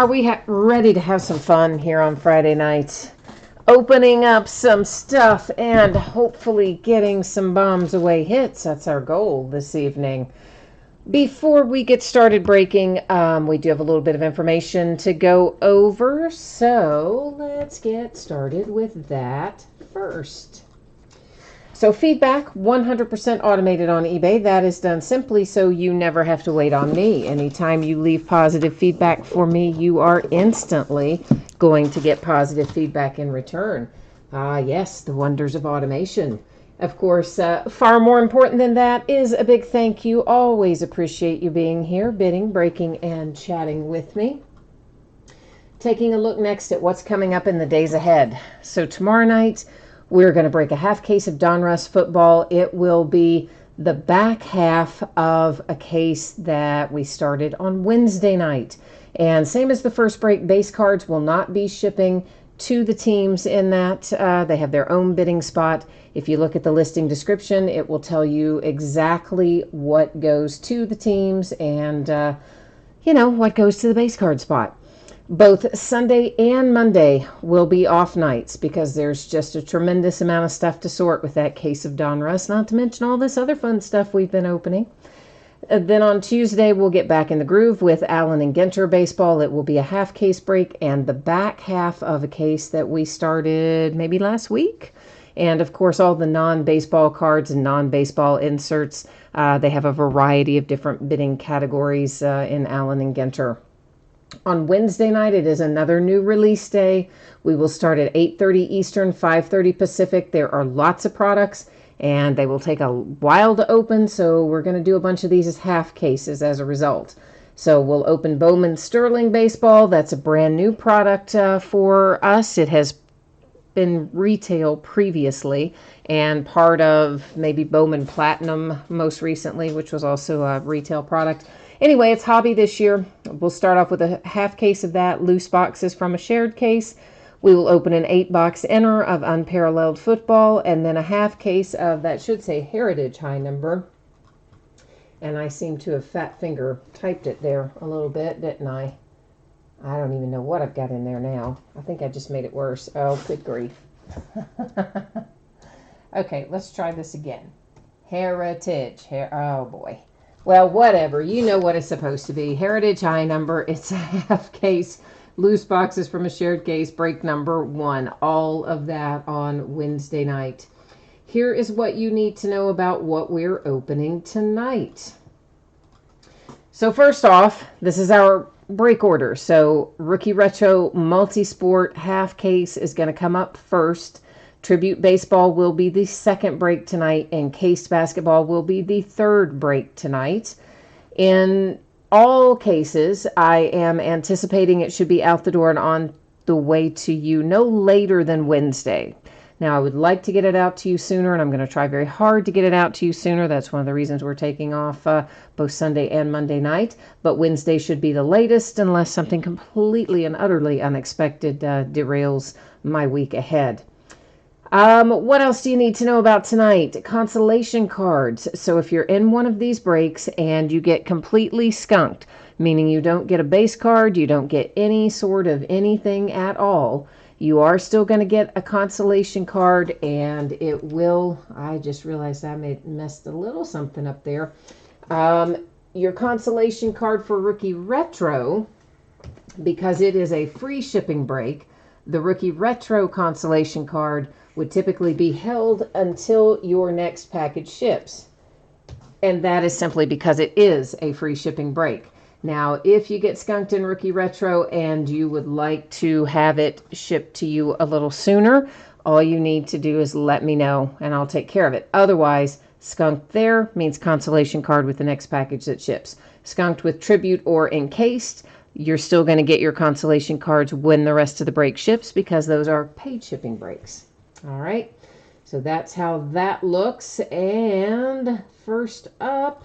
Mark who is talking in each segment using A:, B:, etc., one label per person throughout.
A: Are we ready to have some fun here on Friday night? Opening up some stuff and hopefully getting some bombs away hits. That's our goal this evening. Before we get started breaking, we do have a little bit of information to go over. So let's get started with that first. So feedback, 100% automated on eBay. That is done simply so you never have to wait on me. Anytime you leave positive feedback for me, you are instantly going to get positive feedback in return. Yes, the wonders of automation. Of course, far more important than that is a big thank you. Always appreciate you being here, bidding, breaking, and chatting with me. Taking a look next at what's coming up in the days ahead. So tomorrow night, we're going to break a half case of Donruss football. It will be the back half of a case that we started on Wednesday night. And same as the first break, base cards will not be shipping to the teams in that. They have their own bidding spot. If you look at the listing description, it will tell you exactly what goes to the teams and, what goes to the base card spot. Both Sunday and Monday will be off nights because there's just a tremendous amount of stuff to sort with that case of Donruss, not to mention all this other fun stuff we've been opening. Then on Tuesday, we'll get back in the groove with Allen and Ginter baseball. It will be a half case break and the back half of a case that we started maybe last week. And of course, all the non-baseball cards and non-baseball inserts, they have a variety of different bidding categories in Allen and Ginter. On Wednesday night, it is another new release day. We will start at 8:30 Eastern, 5:30 Pacific. There are lots of products, and they will take a while to open, so we're going to do a bunch of these as half cases as a result. So we'll open Bowman Sterling Baseball. That's a brand new product for us. It has been retail previously and part of maybe Bowman Platinum most recently, which was also a retail product. Anyway, it's hobby this year. We'll start off with a half case of that, loose boxes from a shared case. We will open an 8-box inner of Unparalleled Football, and then a half case of, that should say Heritage High Number. And I seem to have fat finger typed it there a little bit, didn't I? I don't even know what I've got in there now. I think I just made it worse. Oh, good grief. Okay, let's try this again. Heritage. Oh, boy. Well, whatever. You know what it's supposed to be. Heritage High Number. It's a half case. Loose boxes from a shared case. Break number 1. All of that on Wednesday night. Here is what you need to know about what we're opening tonight. So first off, this is our break order. So Rookie Retro Multisport half case is going to come up first. Tribute Baseball will be the second break tonight, and Case Basketball will be the third break tonight. In all cases, I am anticipating it should be out the door and on the way to you no later than Wednesday. Now, I would like to get it out to you sooner, and I'm going to try very hard to get it out to you sooner. That's one of the reasons we're taking off both Sunday and Monday night. But Wednesday should be the latest unless something completely and utterly unexpected derails my week ahead. What else do you need to know about tonight? Consolation cards. So if you're in one of these breaks and you get completely skunked, meaning you don't get a base card, you don't get any sort of anything at all, you are still going to get a consolation card, and it will, I just realized I messed a little something up there. Your consolation card for Rookie Retro, because it is a free shipping break, the Rookie Retro consolation card would typically be held until your next package ships. And that is simply because it is a free shipping break. Now, if you get skunked in Rookie Retro and you would like to have it shipped to you a little sooner, all you need to do is let me know and I'll take care of it. Otherwise, skunked there means consolation card with the next package that ships. Skunked with Tribute or Encased, you're still going to get your consolation cards when the rest of the break ships because those are paid shipping breaks. All right, so that's how that looks. And first up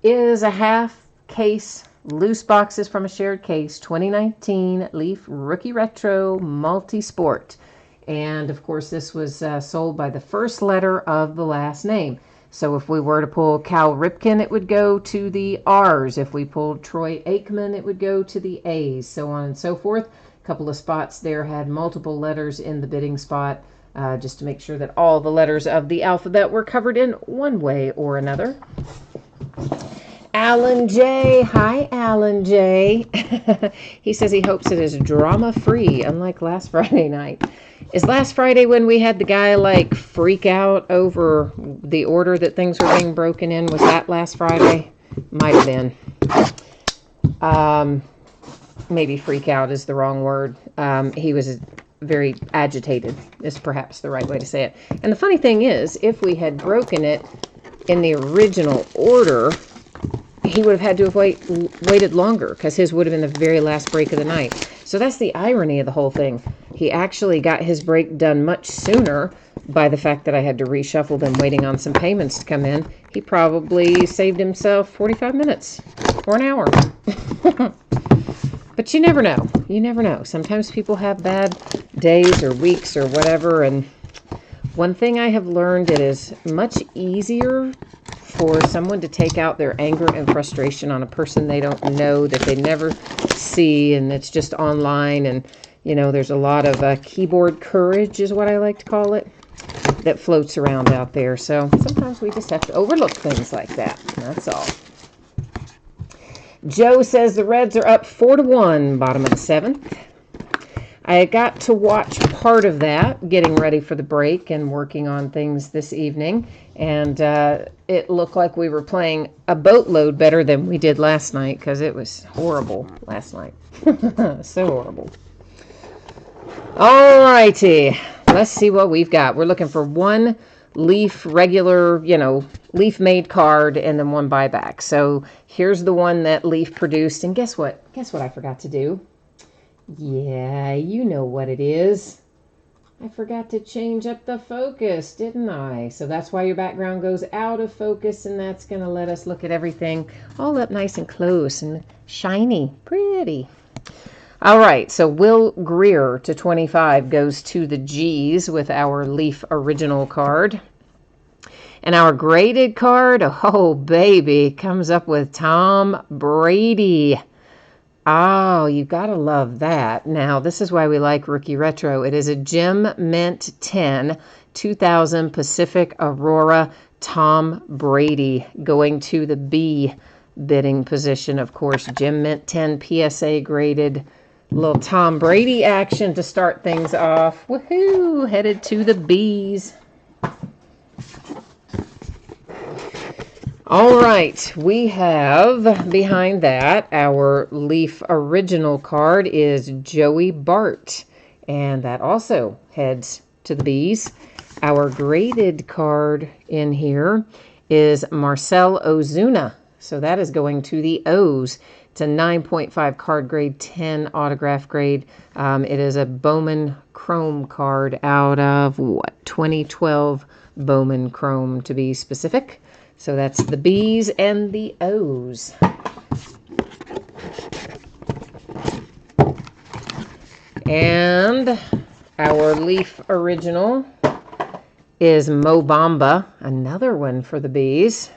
A: is a half case, loose boxes from a shared case, 2019 Leaf Rookie Retro Multisport. And of course, this was sold by the first letter of the last name. So if we were to pull Cal Ripken, it would go to the R's. If we pulled Troy Aikman, it would go to the A's, so on and so forth. A couple of spots there had multiple letters in the bidding spot, just to make sure that all the letters of the alphabet were covered in one way or another. Alan J. Hi, Alan J. He says he hopes it is drama-free, unlike last Friday night. Is last Friday when we had the guy like freak out over the order that things were being broken in? Was that last Friday? Might have been. Maybe freak out is the wrong word. He was very agitated, is perhaps the right way to say it. And the funny thing is, if we had broken it in the original order, he would have had to have waited longer, because his would have been the very last break of the night. So that's the irony of the whole thing. He actually got his break done much sooner by the fact that I had to reshuffle them waiting on some payments to come in. He probably saved himself 45 minutes or an hour. But you never know. You never know. Sometimes people have bad days or weeks or whatever. And one thing I have learned, it is much easier for someone to take out their anger and frustration on a person they don't know, that they never see, and it's just online. And, you know, there's a lot of keyboard courage is what I like to call it, that floats around out there. So sometimes we just have to overlook things like that. That's all. Joe says the Reds are up 4-1, bottom of the 7th. I got to watch part of that, getting ready for the break and working on things this evening. And it looked like we were playing a boatload better than we did last night, because it was horrible last night. So horrible. All righty. Let's see what we've got. We're looking for one Leaf regular, Leaf made card, and then one buyback. So here's the one that Leaf produced. And guess what? Guess what I forgot to do? Yeah, you know what it is. I forgot to change up the focus, didn't I? So that's why your background goes out of focus, and that's going to let us look at everything all up nice and close and shiny. Pretty. All right, so Will Greer to 25 goes to the G's with our Leaf original card. And our graded card, oh baby, comes up with Tom Brady. Oh, you gotta love that. Now, this is why we like Rookie Retro. It is a Gem Mint 10, 2000 Pacific Aurora Tom Brady, going to the B bidding position, of course. Gem Mint 10 PSA graded. Little Tom Brady action to start things off. Woohoo! Headed to the B's. All right, we have behind that our Leaf original card is Joey Bart, and that also heads to the B's. Our graded card in here is Marcell Ozuna, so that is going to the O's. It's a 9.5 card grade, 10 autograph grade. It is a Bowman Chrome card out of, 2012 Bowman Chrome to be specific. So that's the B's and the O's. And our Leaf original is Mo Bamba, another one for the B's.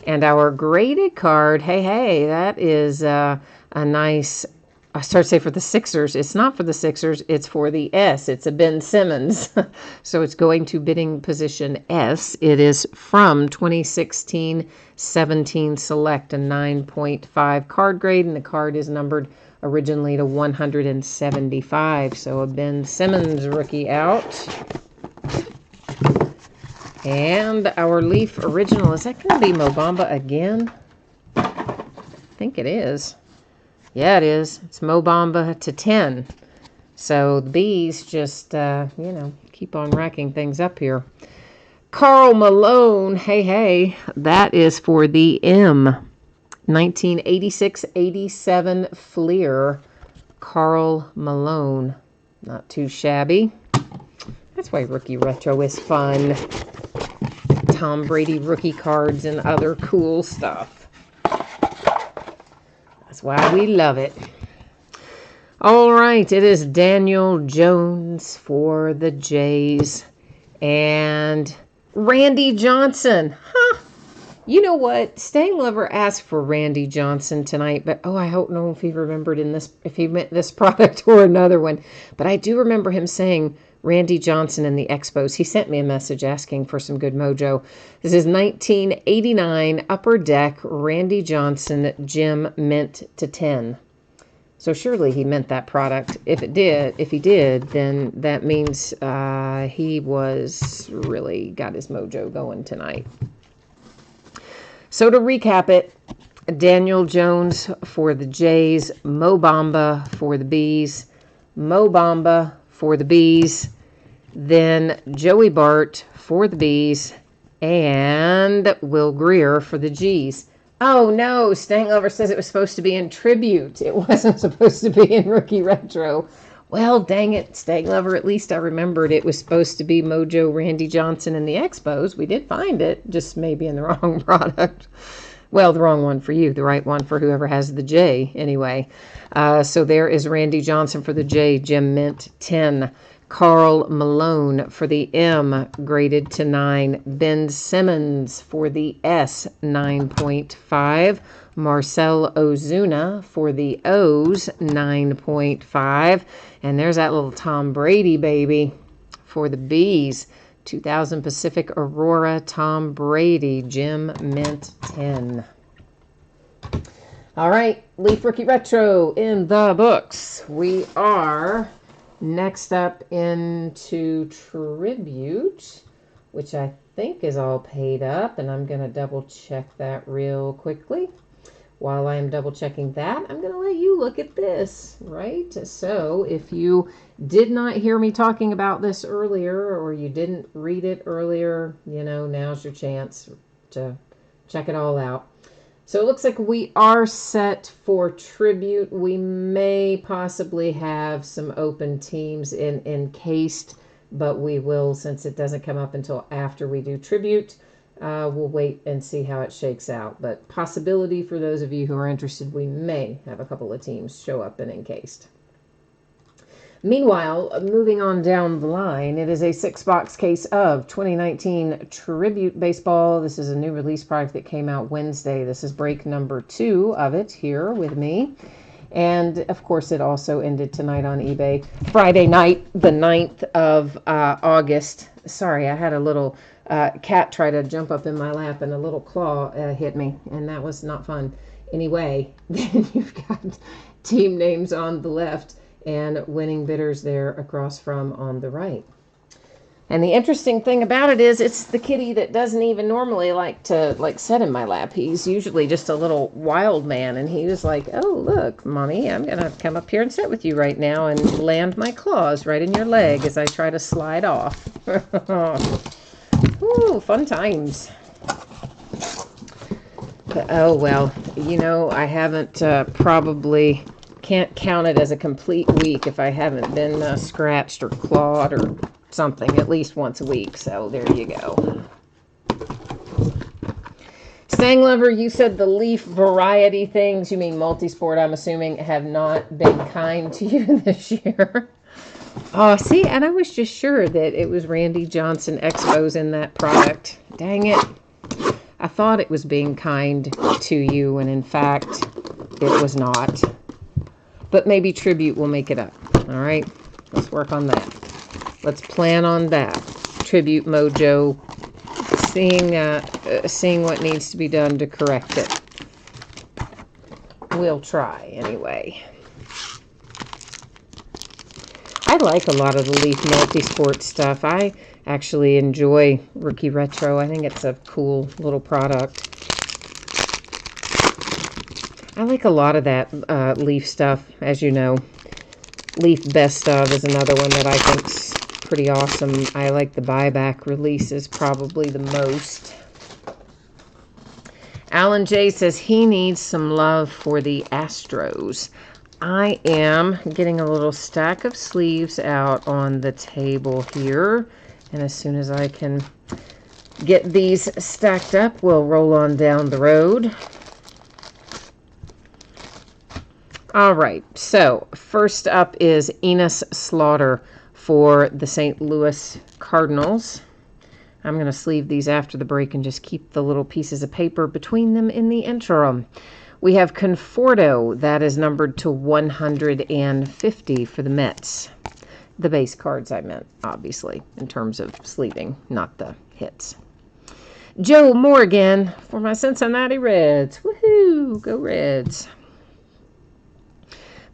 A: And our graded card, hey, that is a nice, I start to say for the Sixers. It's not for the Sixers, it's for the S. It's a Ben Simmons. So it's going to bidding position S. It is from 2016-17 Select, a 9.5 card grade, and the card is numbered originally to 175. So a Ben Simmons rookie out. And our Leaf original, is that going to be Mo Bamba again? I think it is. Yeah, it is. It's Mo Bamba to 10. So the B's just, keep on racking things up here. Karl Malone, hey, that is for the M. 1986-87 Fleer. Karl Malone. Not too shabby. That's why Rookie Retro is fun. Tom Brady rookie cards and other cool stuff. That's why we love it. All right, it is Daniel Jones for the Jays. And Randy Johnson. Huh. You know what? Stang Lover asked for Randy Johnson tonight, but I don't know if he remembered if he meant this product or another one. But I do remember him saying Randy Johnson in the Expos. He sent me a message asking for some good mojo. This is 1989 Upper Deck Randy Johnson Gem Mint to 10. So surely he meant that product. If he did, then that means he was really got his mojo going tonight. So to recap it, Daniel Jones for the Jays, Mo Bamba for the Bs, Mo Bamba for the Bs, then Joey Bart for the Bs, and Will Greer for the Gs. Oh no, Stang Lover says it was supposed to be in tribute. It wasn't supposed to be in Rookie Retro. Well, dang it, Stang Lover, at least I remembered it was supposed to be Mojo Randy Johnson in the Expos. We did find it, just maybe in the wrong product. Well, the wrong one for you, the right one for whoever has the J, anyway. So there is Randy Johnson for the J, Gem Mint 10. Carl Malone for the M, graded to 9. Ben Simmons for the S, 9.5. Marcell Ozuna for the O's, 9.5. And there's that little Tom Brady baby for the B's. 2000 Pacific Aurora Tom Brady, Gem Mint 10. All right, Leaf Rookie Retro in the books. We are next up into Tribute, which I think is all paid up, and I'm going to double check that real quickly. While I'm double checking that, I'm going to let you look at this, right? So if you did not hear me talking about this earlier, or you didn't read it earlier, now's your chance to check it all out. So it looks like we are set for Tribute. We may possibly have some open teams in Encased, but we will, since it doesn't come up until after we do Tribute, we'll wait and see how it shakes out. But possibility for those of you who are interested, we may have a couple of teams show up in Encased. Meanwhile, moving on down the line, it is a 6-box case of 2019 Tribute Baseball. This is a new release product that came out Wednesday. This is break number 2 of it here with me. And, of course, it also ended tonight on eBay. Friday night, the 9th of August. Sorry, I had a little cat try to jump up in my lap, and a little claw hit me, and that was not fun. Anyway, then you've got team names on the left and winning bidders there across from on the right. And the interesting thing about it is it's the kitty that doesn't even normally like to sit in my lap. He's usually just a little wild man, and he was like, oh, look, Mommy, I'm going to come up here and sit with you right now and land my claws right in your leg as I try to slide off. Ooh, fun times. But, oh, well, I haven't probably can't count it as a complete week if I haven't been scratched or clawed or something at least once a week. So there you go. Stang Lover, you said the Leaf variety things, you mean multisport, I'm assuming, have not been kind to you this year. Oh, see, and I was just sure that it was Randy Johnson Expos in that product. Dang it. I thought it was being kind to you, and in fact, it was not. But maybe Tribute will make it up. All right, let's work on that. Let's plan on that. Tribute Mojo, seeing what needs to be done to correct it. We'll try anyway. I like a lot of the Leaf Multisport stuff. I actually enjoy Rookie Retro. I think it's a cool little product. I like a lot of that Leaf stuff, as you know. Leaf Best Of is another one that I think's pretty awesome. I like the buyback releases probably the most. Alan J says he needs some love for the Astros. I am getting a little stack of sleeves out on the table here. And as soon as I can get these stacked up, we'll roll on down the road. All right, so first up is Enos Slaughter for the St. Louis Cardinals. I'm going to sleeve these after the break and just keep the little pieces of paper between them in the interim. We have Conforto. That is numbered to 150 for the Mets. The base cards I meant, obviously, in terms of sleeving, not the hits. Joe Morgan for my Cincinnati Reds. Woohoo! Go Reds.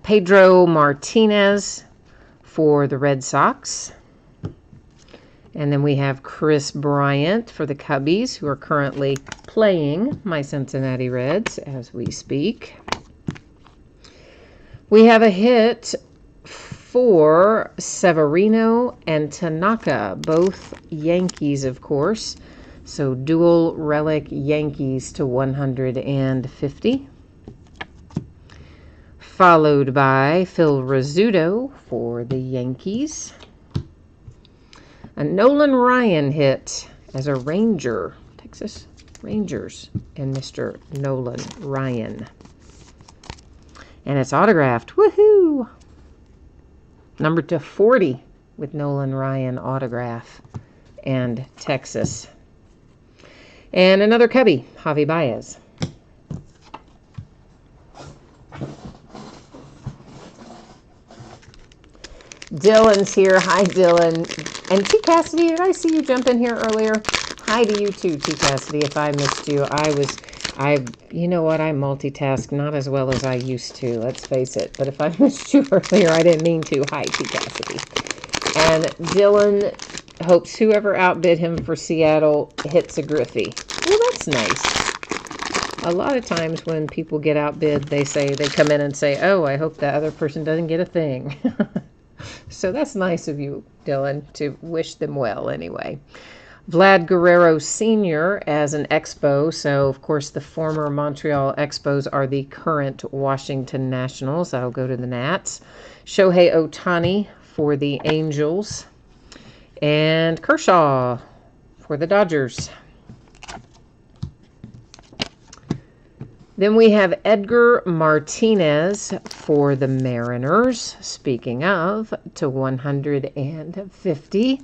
A: Pedro Martinez for the Red Sox. And then we have Chris Bryant for the Cubbies, who are currently playing my Cincinnati Reds as we speak. We have a hit for Severino and Tanaka, both Yankees, of course. So dual relic Yankees to 150. Followed by Phil Rizzuto for the Yankees. A Nolan Ryan hit as a Ranger, Texas Rangers, and Mr. Nolan Ryan. And it's autographed. Woohoo! Numbered to 40 with Nolan Ryan autograph and Texas. And another Cubby, Javi Baez. Dylan's here. Hi, Dylan. And T. Cassidy, did I see you jump in here earlier? Hi to you too, T. Cassidy, if I missed you. You know what, I multitask not as well as I used to, let's face it. But if I missed you earlier, I didn't mean to. Hi, T. Cassidy. And Dylan hopes whoever outbid him for Seattle hits a Griffey. Well, that's nice. A lot of times when people get outbid, they come in and say, oh, I hope that other person doesn't get a thing. So that's nice of you, Dylan, to wish them well anyway. Vlad Guerrero Sr. as an Expo. So, of course, the former Montreal Expos are the current Washington Nationals. That'll go to the Nats. Shohei Ohtani for the Angels. And Kershaw for the Dodgers. Then we have Edgar Martinez for the Mariners. Speaking of, to 150.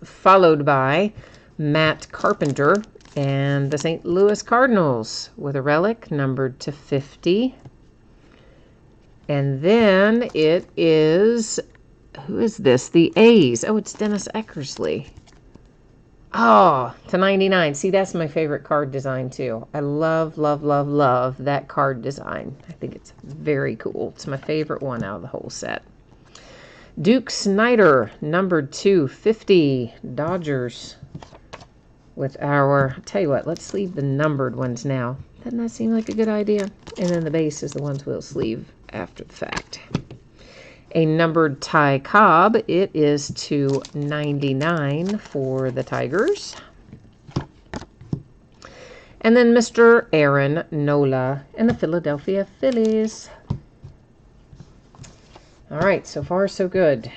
A: Followed by Matt Carpenter and the St. Louis Cardinals with a relic numbered to 50. And then it is, who is this? The A's. Oh, it's Dennis Eckersley. Oh, to 99. See, that's my favorite card design, too. I love, love, love, love that card design. I think it's very cool. It's my favorite one out of the whole set. Duke Snider, numbered 250, Dodgers. With our, I'll tell you what, let's sleeve the numbered ones now. Doesn't that seem like a good idea? And then the base is the ones we'll sleeve after the fact. A numbered Ty Cobb. It is to 99 for the Tigers. And then Mr. Aaron Nola and the Philadelphia Phillies. All right, so far so good.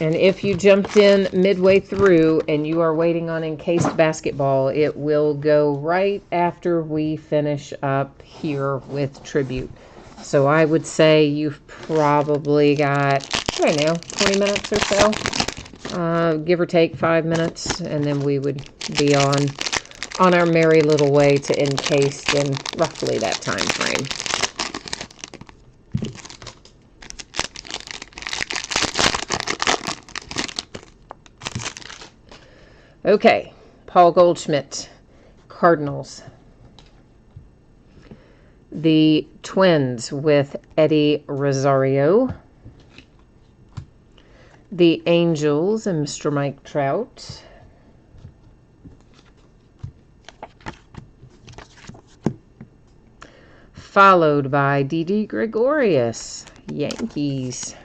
A: And if you jumped in midway through and you are waiting on Encased Basketball, it will go right after we finish up here with Tribute. So I would say you've probably got, I don't know, 20 minutes or so. Give or take 5 minutes, and then we would be on our merry little way to Encased in roughly that time frame. Okay, Paul Goldschmidt, Cardinals. The Twins with Eddie Rosario. The Angels and Mr. Mike Trout. Followed by Didi Gregorius, Yankees.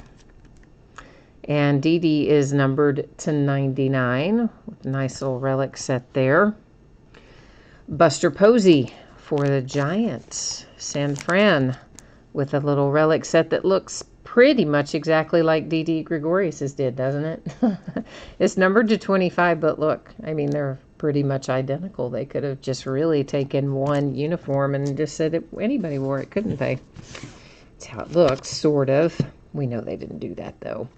A: And Didi is numbered to 99. Nice little relic set there. Buster Posey for the Giants. San Fran with a little relic set that looks pretty much exactly like Didi Gregorius's did, doesn't it? It's numbered to 25, but look, I mean, they're pretty much identical. They could have just really taken one uniform and just said anybody wore it, couldn't they? That's how it looks, sort of. We know they didn't do that, though.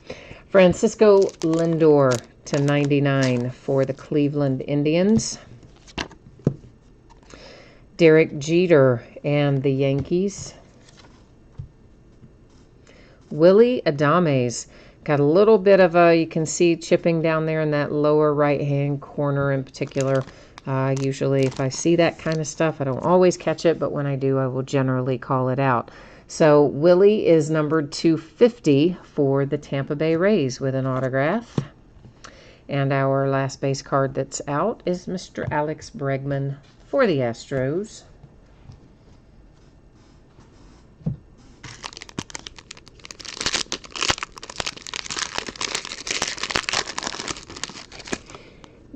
A: Francisco Lindor to 99 for the Cleveland Indians. Derek Jeter and the Yankees. Willie Adames. Got a little bit of you can see chipping down there in that lower right-hand corner in particular. Usually if I see that kind of stuff, I don't always catch it, but when I do, I will generally call it out. So Willie is numbered 250 for the Tampa Bay Rays with an autograph. And our last base card that's out is Mr. Alex Bregman for the Astros.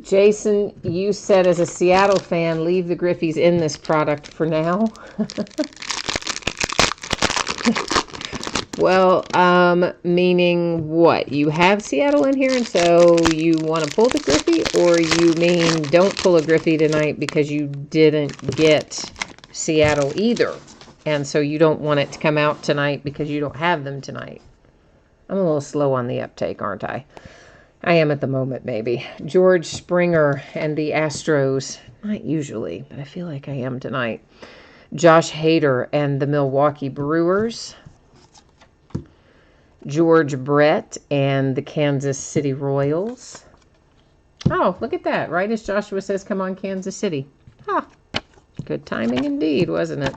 A: Jason, you said as a Seattle fan, leave the Griffies in this product for now. Well, meaning what? You have Seattle in here, and so you want to pull the Griffey, or you mean don't pull a Griffey tonight because you didn't get Seattle either, and so you don't want it to come out tonight because you don't have them tonight? I'm a little slow on the uptake, aren't I? I am at the moment, maybe. George Springer and the Astros. Not usually, but I feel like I am tonight. Josh Hader and the Milwaukee Brewers. George Brett and the Kansas City Royals. Oh, look at that. Right as Joshua says, come on, Kansas City. Ah, good timing indeed, wasn't it?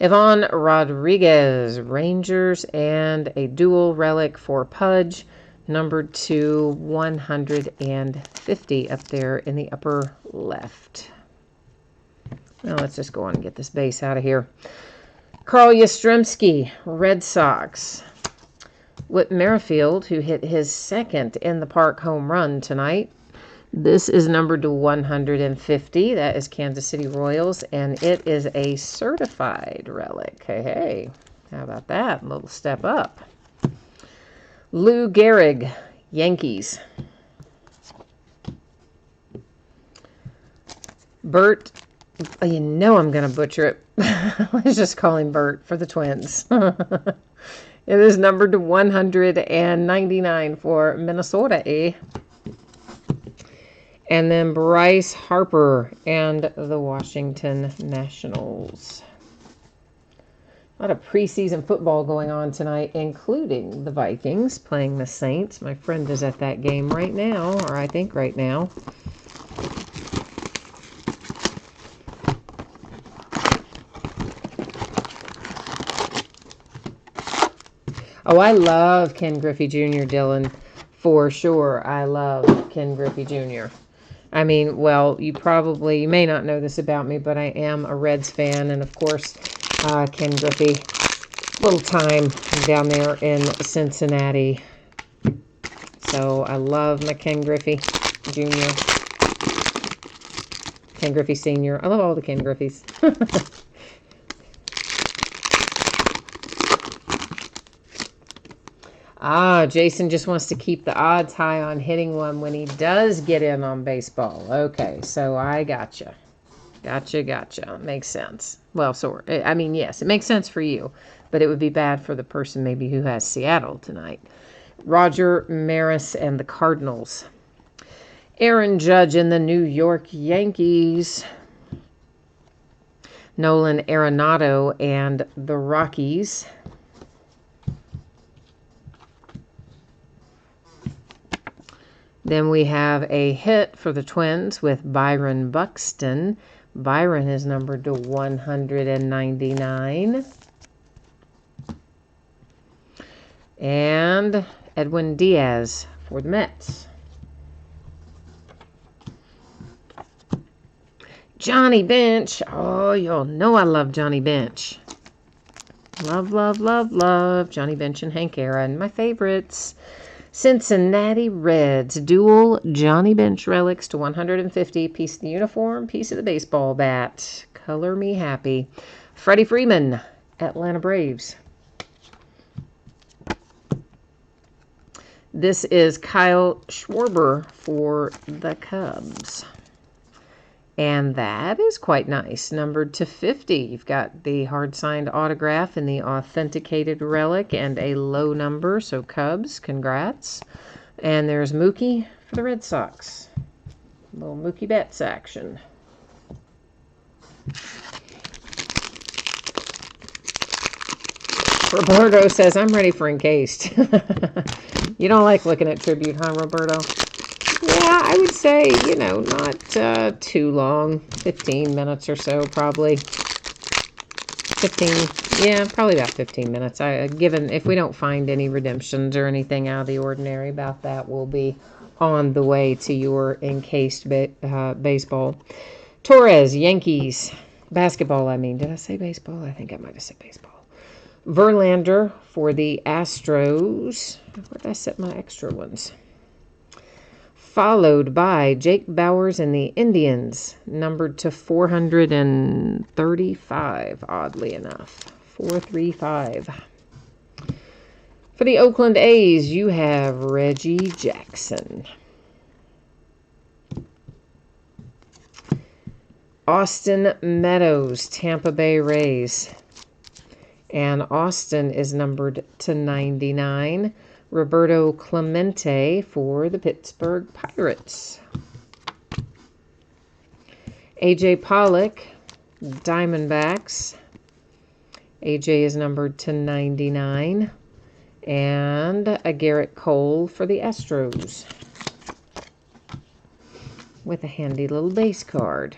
A: Ivan Rodriguez, Rangers, and a dual relic for Pudge, numbered to 150 up there in the upper left. Now let's just go on and get this base out of here. Carl Yastrzemski, Red Sox. Whit Merrifield, who hit his second in the park home run tonight. This is numbered to 150. That is Kansas City Royals, and it is a certified relic. Hey, how about that? A little step up. Lou Gehrig, Yankees. Bert, you know I'm going to butcher it. Let's just call him Bert for the Twins. It is numbered to 199 for Minnesota, eh? And then Bryce Harper and the Washington Nationals. A lot of preseason football going on tonight, including the Vikings playing the Saints. My friend is at that game right now, or I think right now. Oh, I love Ken Griffey Jr., Dylan, for sure. I love Ken Griffey Jr. I mean, well, you may not know this about me, but I am a Reds fan, and of course, Ken Griffey, little time down there in Cincinnati. So I love my Ken Griffey Jr., Ken Griffey Sr. I love all the Ken Griffeys. Jason just wants to keep the odds high on hitting one when he does get in on baseball. Okay, so I gotcha. Gotcha. Makes sense. Well, I mean, yes, it makes sense for you, but it would be bad for the person maybe who has Seattle tonight. Roger Maris and the Cardinals. Aaron Judge and the New York Yankees. Nolan Arenado and the Rockies. Then we have a hit for the Twins with Byron Buxton. Byron is numbered to 199. And Edwin Diaz for the Mets. Johnny Bench. Oh, you'll know I love Johnny Bench. Love Johnny Bench and Hank Aaron. My favorites. Cincinnati Reds, dual Johnny Bench relics to 150. Piece of the uniform, piece of the baseball bat. Color me happy. Freddie Freeman, Atlanta Braves. This is Kyle Schwarber for the Cubs. And that is quite nice, numbered to 50. You've got the hard-signed autograph in the authenticated relic and a low number, so Cubs, congrats. And there's Mookie for the Red Sox. A little Mookie Betts action. Roberto says, I'm ready for encased. You don't like looking at tribute, huh, Roberto? Yeah, I would say, not too long. 15 minutes or so, probably. 15, yeah, probably about 15 minutes. Given if we don't find any redemptions or anything out of the ordinary about that, we'll be on the way to your encased baseball. Torres, Yankees. Basketball, I mean. Did I say baseball? I think I might have said baseball. Verlander for the Astros. Where did I set my extra ones? Followed by Jake Bauers and the Indians, numbered to 435, oddly enough. 435. For the Oakland A's, you have Reggie Jackson. Austin Meadows, Tampa Bay Rays. And Austin is numbered to 99. Roberto Clemente for the Pittsburgh Pirates. A.J. Pollock, Diamondbacks. A.J. is numbered to 99. And a Garrett Cole for the Astros. With a handy little base card.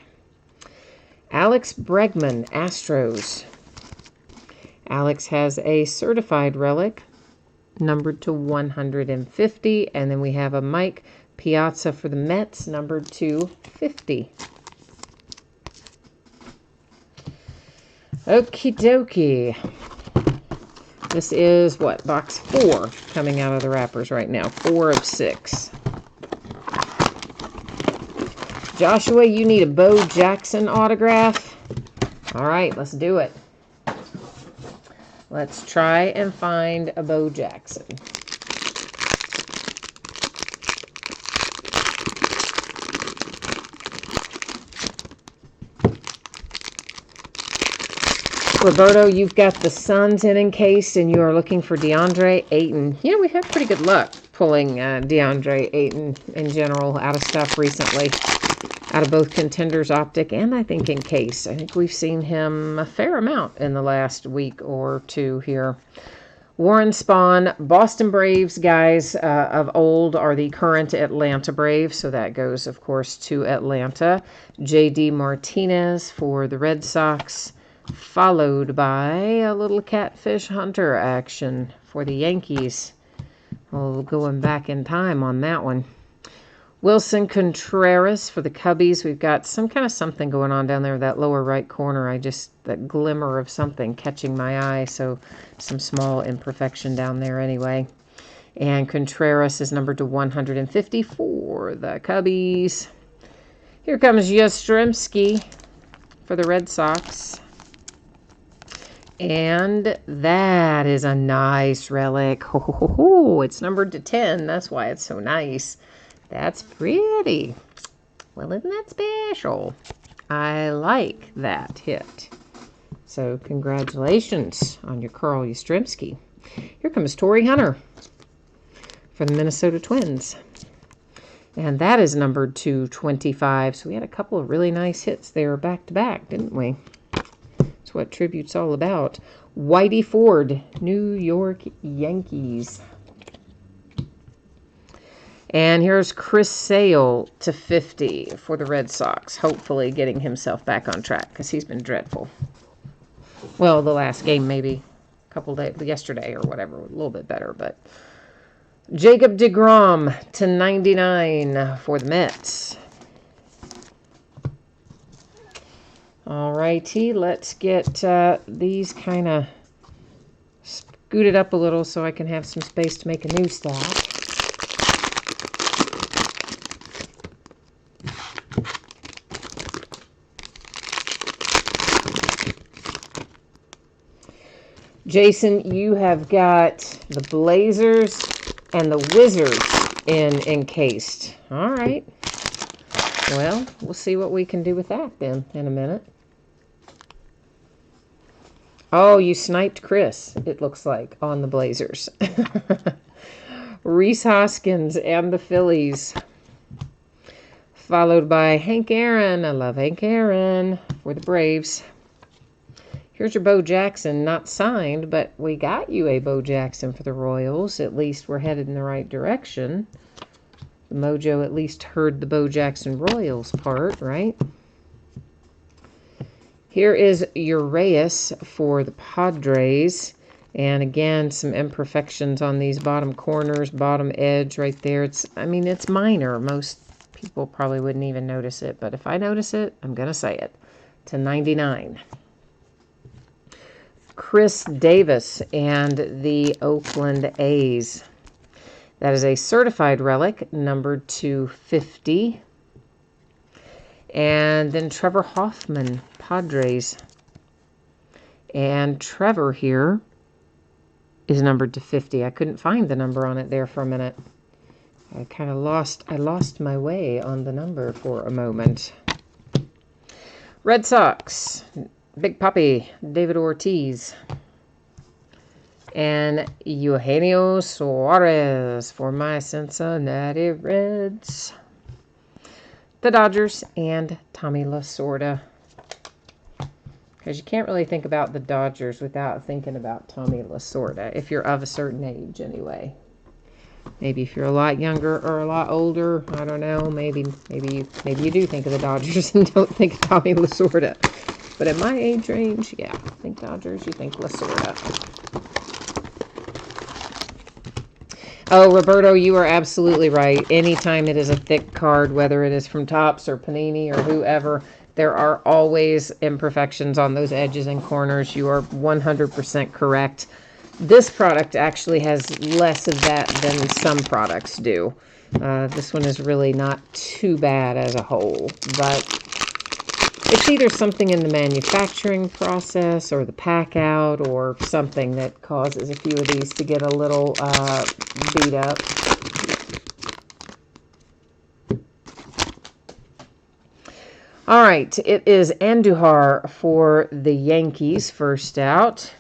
A: Alex Bregman, Astros. Alex has a certified relic, numbered to 150. And then we have a Mike Piazza for the Mets, numbered to 50. Okie dokie. This is what? Box 4 coming out of the wrappers right now. 4 of 6. Joshua, you need a Bo Jackson autograph. All right, let's do it. Let's try and find a Bo Jackson. Roberto, you've got the Suns in encased, and you are looking for DeAndre Ayton. We've had pretty good luck pulling DeAndre Ayton in general out of stuff recently. Out of both Contenders Optic and I think encased. I think we've seen him a fair amount in the last week or two here. Warren Spahn, Boston Braves guys of old are the current Atlanta Braves, so that goes, of course, to Atlanta. J.D. Martinez for the Red Sox, followed by a little Catfish Hunter action for the Yankees. Well, going back in time on that one. Wilson Contreras for the Cubbies. We've got some kind of something going on down there, that lower right corner. That glimmer of something catching my eye. So some small imperfection down there anyway. And Contreras is numbered to 150 for the Cubbies. Here comes Yastrzemski for the Red Sox. And that is a nice relic. Ho, ho, ho, ho. It's numbered to 10. That's why it's so nice. That's pretty. Well, isn't that special? I like that hit. So congratulations on your Carl Yastrzemski. Here comes Torrey Hunter for the Minnesota Twins. And that is numbered to 25. So we had a couple of really nice hits there back to back, didn't we? That's what Tribute's all about. Whitey Ford, New York Yankees. And here's Chris Sale to 50 for the Red Sox. Hopefully getting himself back on track because he's been dreadful. Well, the last game maybe a couple days, yesterday or whatever, a little bit better. But Jacob deGrom to 99 for the Mets. All righty, let's get these kind of scooted up a little so I can have some space to make a new stack. Jason, you have got the Blazers And the Wizards in encased. All right. Well, we'll see what we can do with that then in a minute. Oh, you sniped Chris, it looks like, on the Blazers. Rhys Hoskins and the Phillies. Followed by Hank Aaron. I love Hank Aaron for the Braves. Here's your Bo Jackson, not signed, but we got you a Bo Jackson for the Royals. At least we're headed in the right direction. The Mojo at least heard the Bo Jackson Royals part, right? Here is Urias for the Padres. And again, some imperfections on these bottom corners, bottom edge right there. It's minor. Most people probably wouldn't even notice it. But if I notice it, I'm going to say it. To 99. Chris Davis and the Oakland A's. That is a certified relic, numbered to 50. And then Trevor Hoffman, Padres. And Trevor here is numbered to 50. I couldn't find the number on it there for a minute. I lost my way on the number for a moment. Red Sox, Big Papi, David Ortiz. And Eugenio Suarez for my Cincinnati Reds. The Dodgers, and Tommy Lasorda. Because you can't really think about the Dodgers without thinking about Tommy Lasorda, if you're of a certain age anyway. Maybe if you're a lot younger or a lot older, I don't know, maybe you do think of the Dodgers and don't think of Tommy Lasorda. But at my age range, yeah, think Dodgers, you think Lasorda. Oh, Roberto, you are absolutely right. Anytime it is a thick card, whether it is from Topps or Panini or whoever, there are always imperfections on those edges and corners. You are 100% correct. This product actually has less of that than some products do. This one is really not too bad as a whole, but it's either something in the manufacturing process or the pack out or something that causes a few of these to get a little beat up. All right, it is Andujar for the Yankees first out,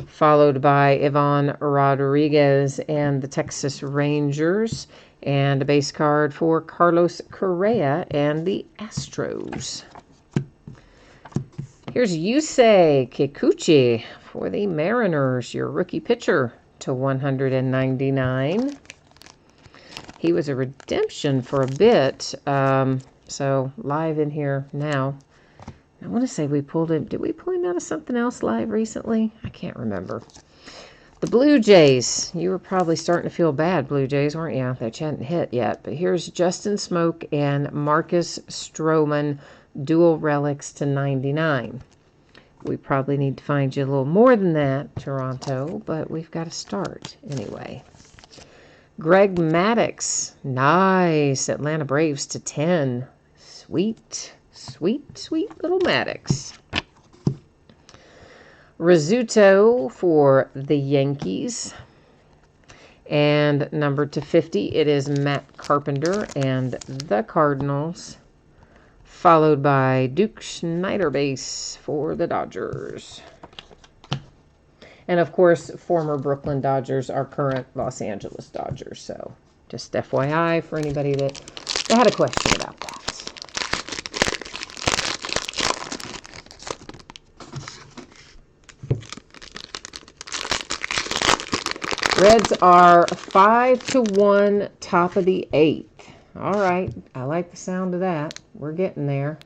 A: followed by Ivan Rodriguez and the Texas Rangers, and a base card for Carlos Correa and the Astros. Here's Yusei Kikuchi for the Mariners, your rookie pitcher, to 199. He was a redemption for a bit, so live in here now. I want to say we pulled him. Did we pull him out of something else live recently? I can't remember. The Blue Jays. You were probably starting to feel bad, Blue Jays, weren't you? They hadn't hit yet. But here's Justin Smoke and Marcus Stroman, dual relics to 99. We probably need to find you a little more than that, Toronto, but we've got to start anyway. Greg Maddux. Nice. Atlanta Braves to 10. Sweet, sweet, sweet little Maddux. Rizzuto for the Yankees. And numbered to 50, it is Matt Carpenter and the Cardinals. Followed by Duke Schneider base for the Dodgers. And of course, former Brooklyn Dodgers are current Los Angeles Dodgers. So just FYI for anybody that had a question about that. Reds are 5-1, top of the 8th. All right, I like the sound of that. We're getting there.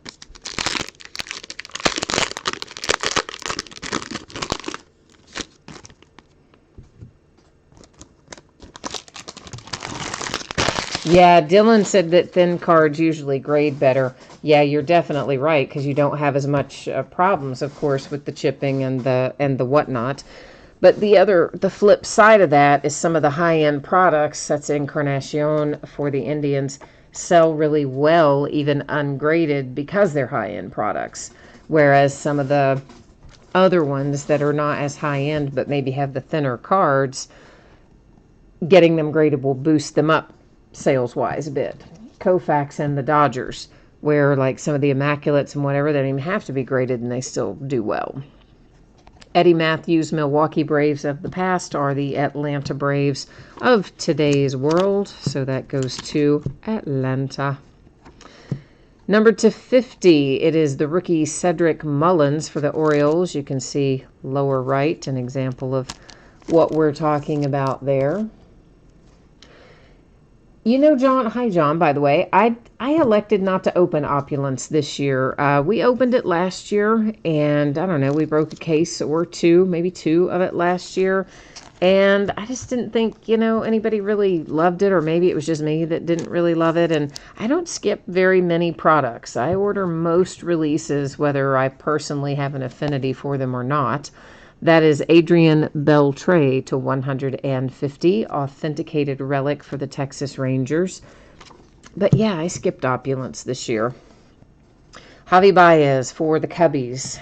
A: Yeah, Dylan said that thin cards usually grade better. Yeah, you're definitely right, because you don't have as much problems, of course, with the chipping and the whatnot. But the flip side of that is some of the high-end products, that's Encarnacion for the Indians, sell really well, even ungraded, because they're high-end products. Whereas some of the other ones that are not as high-end, but maybe have the thinner cards, getting them graded will boost them up sales-wise a bit. Koufax and the Dodgers, where like some of the Immaculates and whatever, they don't even have to be graded and they still do well. Eddie Matthews' Milwaukee Braves of the past are the Atlanta Braves of today's world. So that goes to Atlanta. Number 250, it is the rookie Cedric Mullins for the Orioles. You can see lower right, an example of what we're talking about there. You know, John, hi, John, by the way, I elected not to open Opulence this year. We opened it last year, and I don't know, we broke a case or two, maybe two of it last year. And I just didn't think, anybody really loved it, or maybe it was just me that didn't really love it. And I don't skip very many products. I order most releases, whether I personally have an affinity for them or not. That is Adrian Beltre to 150, authenticated relic for the Texas Rangers. But yeah, I skipped Opulence this year. Javi Baez for the Cubbies.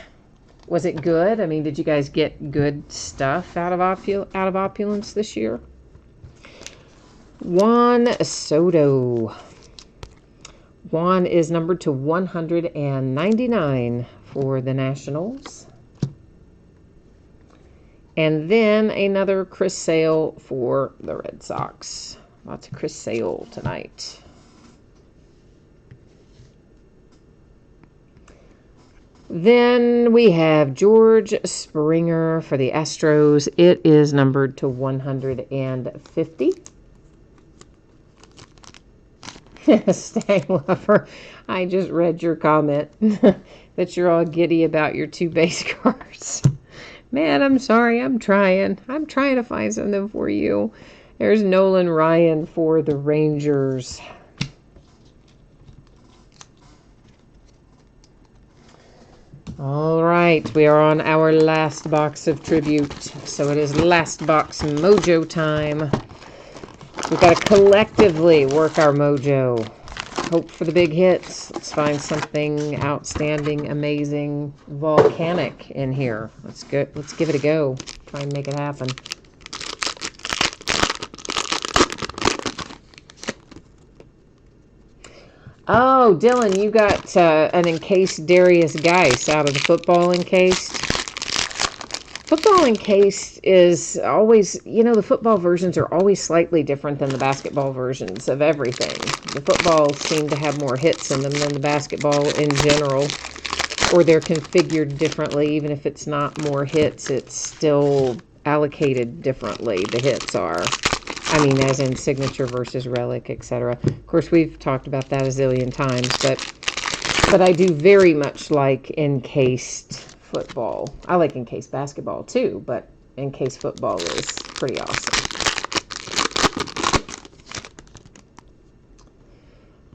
A: Was it good? I mean, did you guys get good stuff out of Opulence this year? Juan Soto. Juan is numbered to 199 for the Nationals. And then another Chris Sale for the Red Sox. Lots of Chris Sale tonight. Then we have George Springer for the Astros. It is numbered to 150. Stang Lover, I just read your comment that you're all giddy about your 2 base cards. Man, I'm sorry. I'm trying to find something for you. There's Nolan Ryan for the Rangers. All right, we are on our last box of tribute. So it is last box mojo time. We've got to collectively work our mojo. Hope for the big hits. Let's find something outstanding, amazing, volcanic in here. Let's give it a go. Try and make it happen. Oh, Dylan, you got an encased Darius Geis out of the football encased. Football encased is always, the football versions are always slightly different than the basketball versions of everything. The footballs seem to have more hits in them than the basketball in general, or they're configured differently. Even if it's not more hits, it's still allocated differently, the hits are. I mean, as in signature versus relic, etc. Of course, we've talked about that a zillion times, but I do very much like encased football. I like encased basketball too, but encased football is pretty awesome.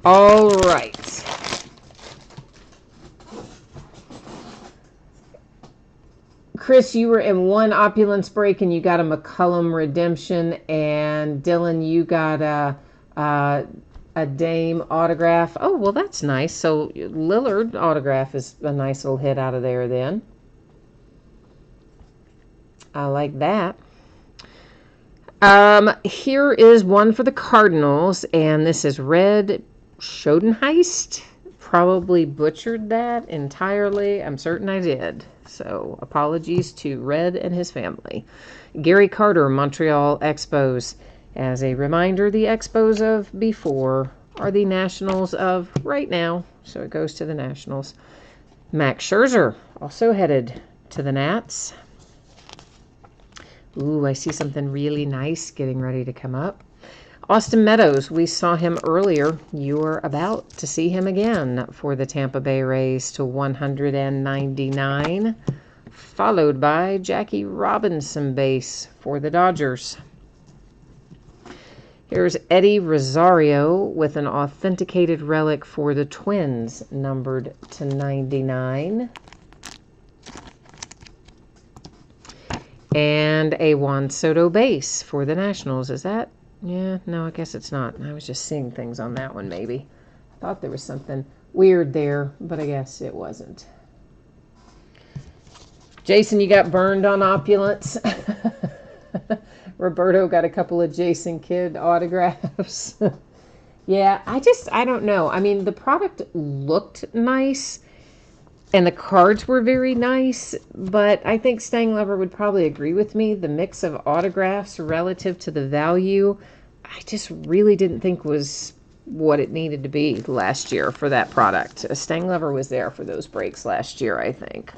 A: All right. Chris, you were in one Opulence break and you got a McCullum redemption, and Dylan, you got a Dame autograph. Oh, well, that's nice. So Lillard autograph is a nice little hit out of there then. I like that. Here is one for the Cardinals, and this is Red Schoenheist. Probably butchered that entirely. I'm certain I did. So apologies to Red and his family. Gary Carter, Montreal Expos. As a reminder, the Expos of before are the Nationals of right now. So it goes to the Nationals. Max Scherzer, also headed to the Nats. Ooh, I see something really nice getting ready to come up. Austin Meadows, we saw him earlier. You are about to see him again for the Tampa Bay Rays to 199, followed by Jackie Robinson base for the Dodgers. Here's Eddie Rosario with an authenticated relic for the Twins, numbered to 99. And a Juan Soto base for the Nationals. Is that? Yeah, no, I guess it's not. I was just seeing things on that one, maybe. I thought there was something weird there, but I guess it wasn't. Jason, you got burned on Opulence. Roberto got a couple of Jason Kidd autographs. Yeah, I don't know. I mean, the product looked nice and the cards were very nice, but I think Stang Lover would probably agree with me. The mix of autographs relative to the value, I just really didn't think was what it needed to be last year for that product. Stang Lover was there for those breaks last year, I think.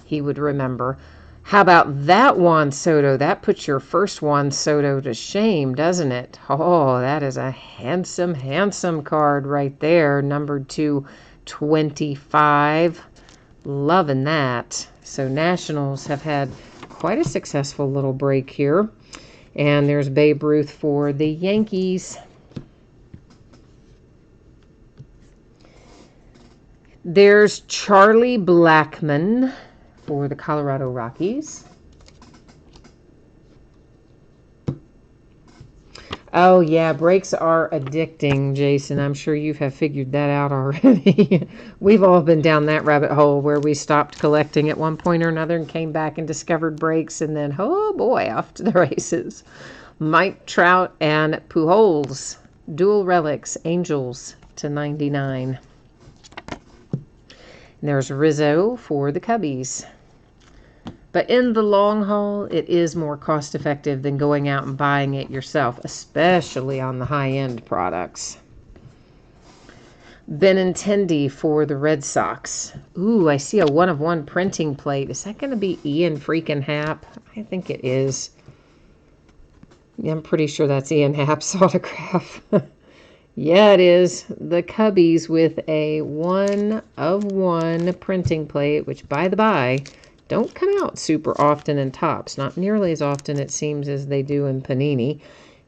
A: He would remember. How about that Juan Soto? That puts your first Juan Soto to shame, doesn't it? Oh, that is a handsome, handsome card right there. Numbered to 25. Loving that. So Nationals have had quite a successful little break here. And there's Babe Ruth for the Yankees. There's Charlie Blackmon for the Colorado Rockies. Oh, yeah, breaks are addicting, Jason. I'm sure you have figured that out already. We've all been down that rabbit hole where we stopped collecting at one point or another and came back and discovered breaks, and then, oh boy, off to the races. Mike Trout and Pujols, dual relics, Angels to 99. And there's Rizzo for the Cubbies. But in the long haul, it is more cost effective than going out and buying it yourself, especially on the high-end products. Benintendi for the Red Sox. Ooh, I see a 1-of-1 printing plate. Is that going to be Ian freaking Happ? I think it is. Yeah, I'm pretty sure that's Ian Happ's autograph. Yeah, it is. The Cubbies with a 1-of-1 printing plate, which, by the by, don't come out super often in Topps. Not nearly as often, it seems, as they do in Panini.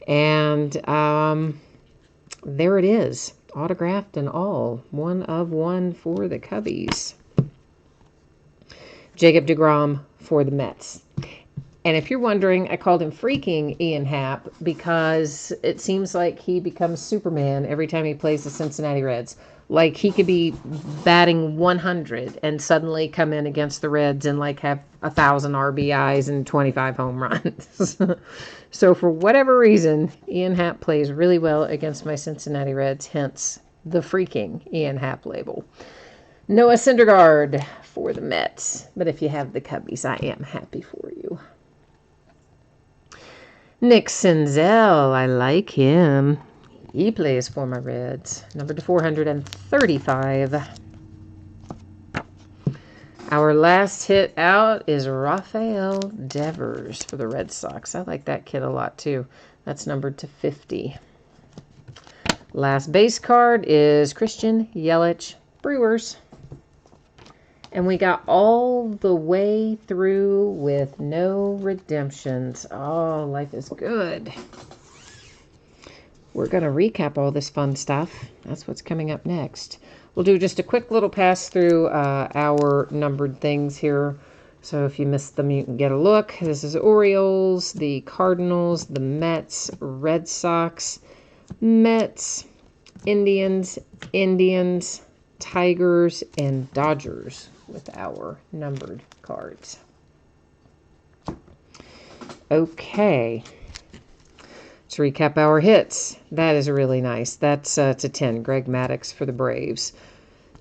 A: And there it is. Autographed and all. 1-of-1 for the Cubbies. Jacob deGrom for the Mets. And if you're wondering, I called him freaking Ian Happ because it seems like he becomes Superman every time he plays the Cincinnati Reds. Like he could be batting 100 and suddenly come in against the Reds and like have 1,000 RBIs and 25 home runs. So for whatever reason, Ian Happ plays really well against my Cincinnati Reds, hence the freaking Ian Happ label. Noah Syndergaard for the Mets. But if you have the Cubbies, I am happy for you. Nick Senzel, I like him. He plays for my Reds. Number to 435. Our last hit out is Rafael Devers for the Red Sox. I like that kid a lot too. That's numbered to 50. Last base card is Christian Yelich, Brewers. And we got all the way through with no redemptions. Oh, life is good. We're going to recap all this fun stuff. That's what's coming up next. We'll do just a quick little pass through our numbered things here. So if you missed them, you can get a look. This is Orioles, the Cardinals, the Mets, Red Sox, Mets, Indians, Tigers, and Dodgers with our numbered cards. Okay. Let's recap our hits. That is really nice. That's to 10. Greg Maddux for the Braves.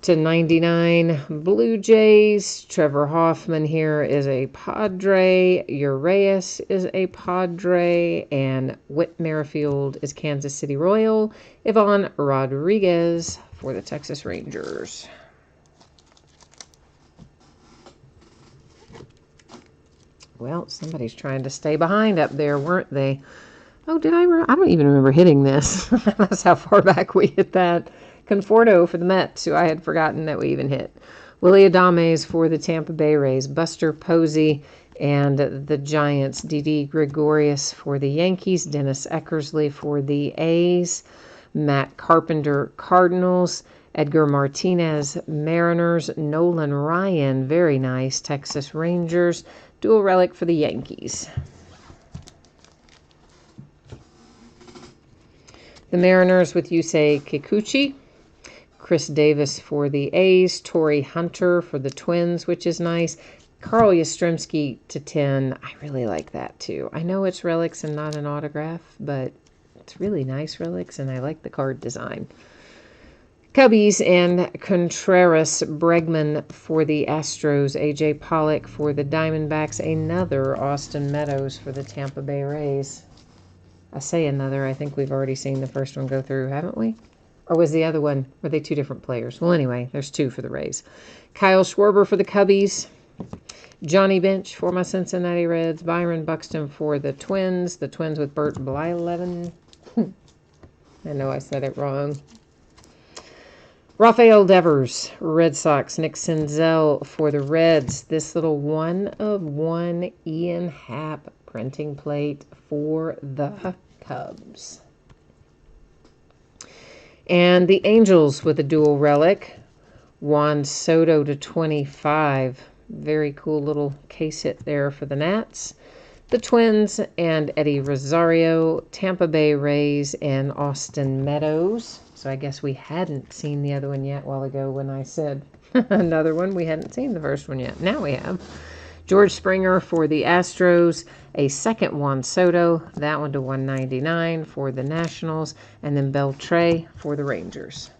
A: To 99, Blue Jays. Trevor Hoffman here is a Padre. Urias is a Padre. And Whit Merrifield is Kansas City Royal. Ivan Rodriguez for the Texas Rangers. Well, somebody's trying to stay behind up there, weren't they? Oh, did I? I don't even remember hitting this. That's how far back we hit that. Conforto for the Mets, who I had forgotten that we even hit. Willie Adames for the Tampa Bay Rays. Buster Posey and the Giants. Didi Gregorius for the Yankees. Dennis Eckersley for the A's. Matt Carpenter, Cardinals. Edgar Martinez, Mariners. Nolan Ryan, very nice, Texas Rangers. Dual relic for the Yankees. The Mariners with Yusei Kikuchi. Chris Davis for the A's. Torrey Hunter for the Twins, which is nice. Carl Yastrzemski to 10. I really like that too. I know it's relics and not an autograph, but it's really nice relics, and I like the card design. Cubbies and Contreras, Bregman for the Astros, A.J. Pollock for the Diamondbacks, another Austin Meadows for the Tampa Bay Rays. I say another. I think we've already seen the first one go through, haven't we? Or was the other one, were they two different players? Well, anyway, there's two for the Rays. Kyle Schwarber for the Cubbies. Johnny Bench for my Cincinnati Reds. Byron Buxton for the Twins with Bert Blyleven. I know I said it wrong. Rafael Devers, Red Sox. Nick Senzel for the Reds. This little 1/1 Ian Happ printing plate for the Cubs. And the Angels with a dual relic. Juan Soto to 25. Very cool little case hit there for the Nats. The Twins and Eddie Rosario. Tampa Bay Rays and Austin Meadows. So I guess we hadn't seen the other one yet a while ago when I said another one. We hadn't seen the first one yet. Now we have. George Springer for the Astros. A second Juan Soto. That one to 199 for the Nationals. And then Beltre for the Rangers.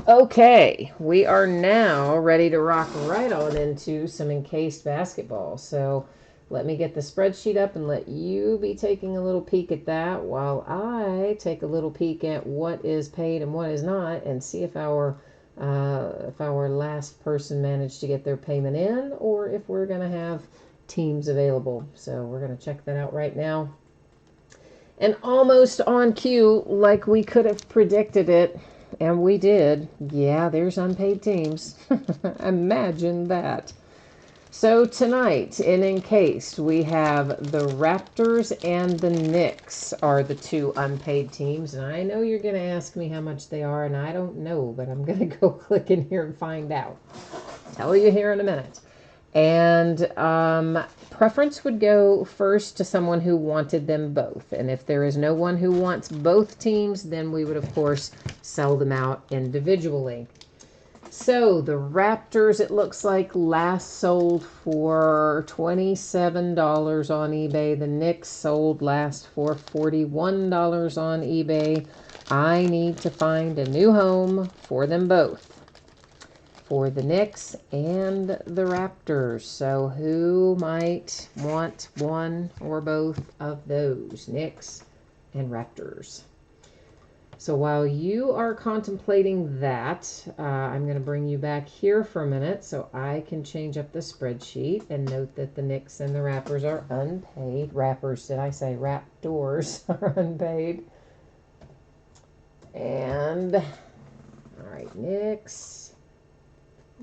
A: Okay, we are now ready to rock right on into some encased basketball. So let me get the spreadsheet up and let you be taking a little peek at that while I take a little peek at what is paid and what is not, and see if our last person managed to get their payment in, or if we're going to have teams available. So we're going to check that out right now. And almost on cue, like we could have predicted it, and we did. Yeah, there's unpaid teams. Imagine that. So tonight, in Encased, we have the Raptors and the Knicks are the two unpaid teams. And I know you're going to ask me how much they are, and I don't know, but I'm going to go click in here and find out. Tell you here in a minute. And preference would go first to someone who wanted them both. And if there is no one who wants both teams, then we would, of course, sell them out individually. So the Raptors, it looks like, last sold for $27 on eBay. The Knicks sold last for $41 on eBay. I need to find a new home for them both, for the Knicks and the Raptors. So who might want one or both of those, Knicks and Raptors? So while you are contemplating that, I'm going to bring you back here for a minute so I can change up the spreadsheet and note that the Knicks and the Raptors are unpaid. Rappers, did I say Raptors are unpaid? And, all right, Knicks,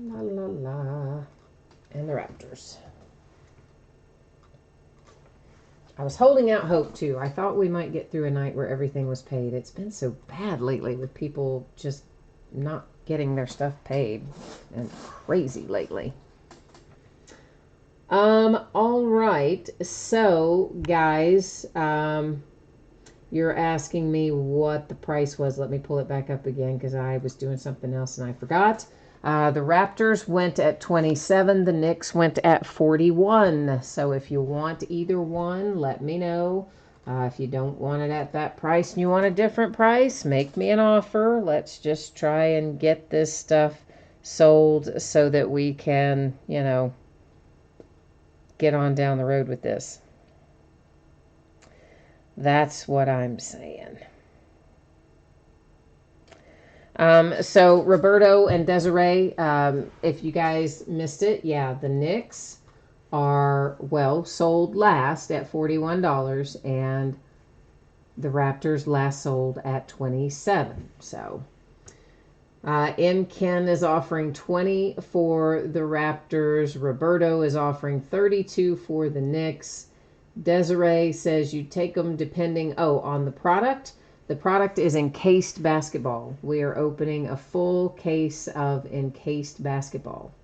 A: la la la, and the Raptors. I was holding out hope, too. I thought we might get through a night where everything was paid. It's been so bad lately with people just not getting their stuff paid. And crazy lately. All right. So, guys, you're asking me what the price was. Let me pull it back up again because I was doing something else and I forgot. The Raptors went at 27. The Knicks went at 41. So if you want either one, let me know. If you don't want it at that price and you want a different price, make me an offer. Let's just try and get this stuff sold so that we can, get on down the road with this. That's what I'm saying. So Roberto and Desiree, if you guys missed it, yeah, the Knicks are, sold last at $41, and the Raptors last sold at $27. So M. Ken is offering $20 for the Raptors. Roberto is offering $32 for the Knicks. Desiree says you take them depending, on the product. The product is encased basketball. We are opening a full case of encased basketball.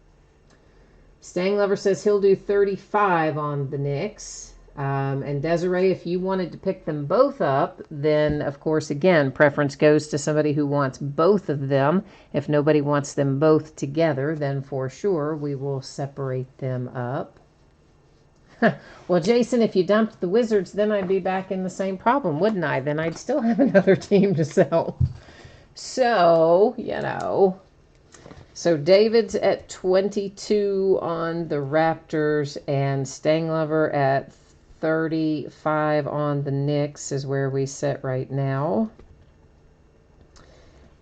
A: Stang Lover says he'll do $35 on the Knicks. And Desiree, if you wanted to pick them both up, then of course, again, preference goes to somebody who wants both of them. If nobody wants them both together, then for sure we will separate them up. Well, Jason, if you dumped the Wizards, then I'd be back in the same problem, wouldn't I? Then I'd still have another team to sell. So, So David's at 22 on the Raptors, and Stanglover at 35 on the Knicks is where we sit right now.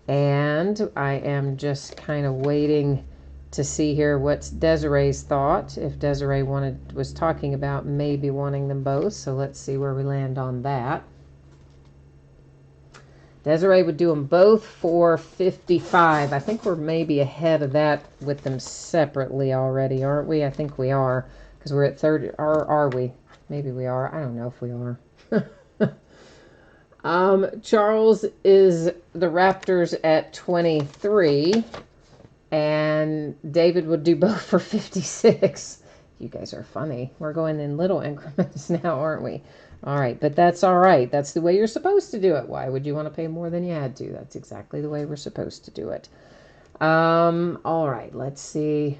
A: And I am just kind of waiting to see here what's Desiree's thought. If Desiree was talking about maybe wanting them both, so let's see where we land on that. Desiree would do them both for 55. I think we're maybe ahead of that with them separately already, aren't we? I think we are, because we're at 30. Or are we? Maybe we are. I don't know if we are. Charles is the Raptors at 23. And David would do both for 56. You guys are funny. We're going in little increments now, aren't we? All right, but that's all right. That's the way you're supposed to do it. Why would you want to pay more than you had to? That's exactly the way we're supposed to do it. All right, let's see.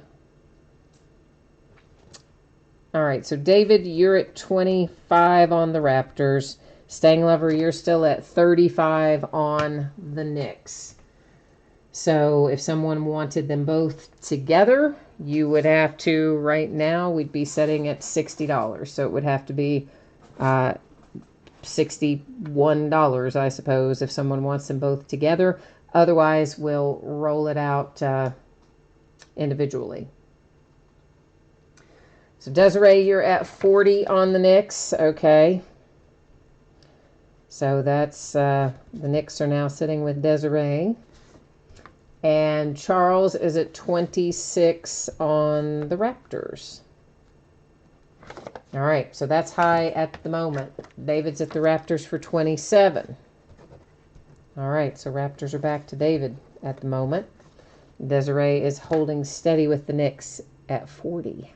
A: All right, so David, you're at 25 on the Raptors. Stanglover, you're still at 35 on the Knicks. So if someone wanted them both together, you would have to, right now, we'd be setting at $60. So it would have to be $61, I suppose, if someone wants them both together. Otherwise, we'll roll it out individually. So Desiree, you're at 40 on the Knicks. Okay. So that's, the Knicks are now sitting with Desiree. And Charles is at 26 on the Raptors. All right, so that's high at the moment. David's at the Raptors for 27. All right, so Raptors are back to David at the moment. Desiree is holding steady with the Knicks at 40.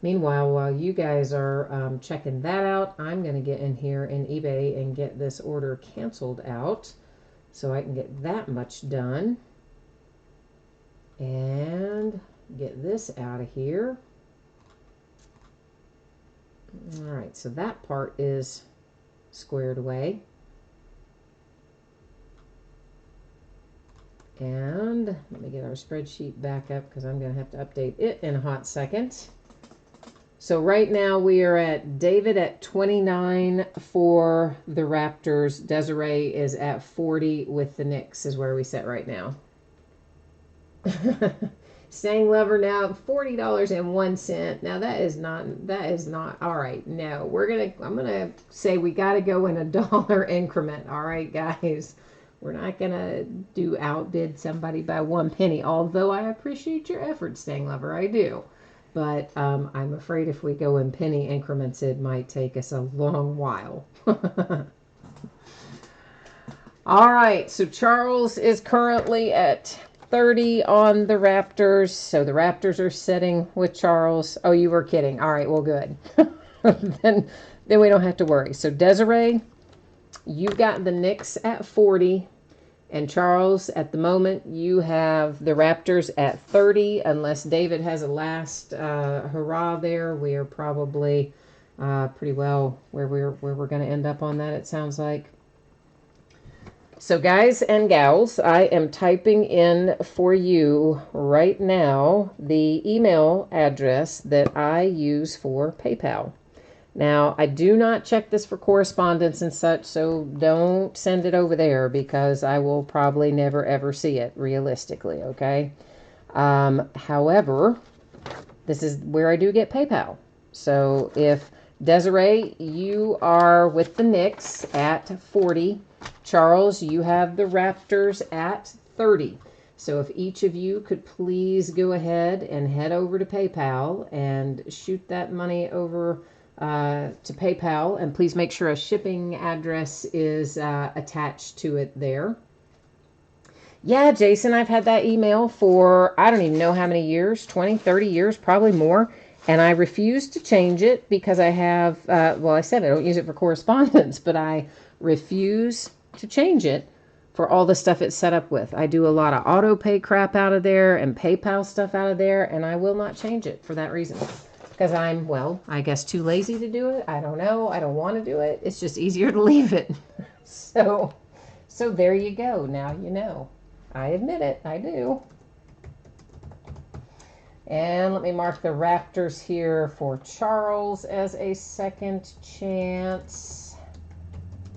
A: Meanwhile, while you guys are checking that out, I'm going to get in here in eBay and get this order canceled out, so I can get that much done and get this out of here. All right, so that part is squared away. And let me get our spreadsheet back up because I'm going to have to update it in a hot second. So right now we are at David at 29 for the Raptors. Desiree is at 40 with the Knicks is where we sit right now. Stanglover now $40.01. Now that is not all right. No, I'm gonna say we gotta go in a dollar increment. All right, guys. We're not gonna do outbid somebody by 1 penny, although I appreciate your efforts, Stanglover. I do. But I'm afraid if we go in penny increments, it might take us a long while. All right, so Charles is currently at 30 on the Raptors. So the Raptors are sitting with Charles. Oh, you were kidding. All right, well, good. then we don't have to worry. So Desiree, you've got the Knicks at 40. And Charles, at the moment, you have the Raptors at 30. Unless David has a last hurrah there, we are probably pretty well where we're going to end up on that, it sounds like. So guys and gals, I am typing in for you right now the email address that I use for PayPal. Now, I do not check this for correspondence and such, so don't send it over there because I will probably never ever see it realistically, okay? However, this is where I do get PayPal. So if Desiree, you are with the Knicks at 40. Charles, you have the Raptors at 30. So if each of you could please go ahead and head over to PayPal and shoot that money over to PayPal, and please make sure a shipping address is attached to it there. Yeah, Jason, I've had that email for I don't even know how many years, 20, 30 years, probably more. And I refuse to change it because I have, well, I said I don't use it for correspondence, but I refuse to change it for all the stuff it's set up with. I do a lot of auto pay crap out of there and PayPal stuff out of there, and I will not change it for that reason. Because I'm, well, I guess too lazy to do it. I don't know. I don't want to do it. It's just easier to leave it. So there you go. Now you know. I admit it. I do. And let me mark the Raptors here for Charles as a second chance.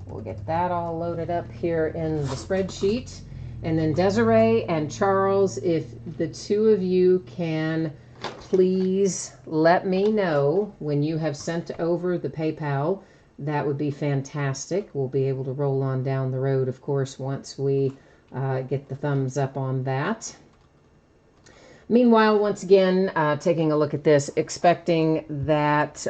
A: We'll get that all loaded up here in the spreadsheet. And then Desiree and Charles, if the two of you can please let me know when you have sent over the PayPal, that would be fantastic. We'll be able to roll on down the road, of course, once we get the thumbs up on that. Meanwhile, once again, taking a look at this, expecting that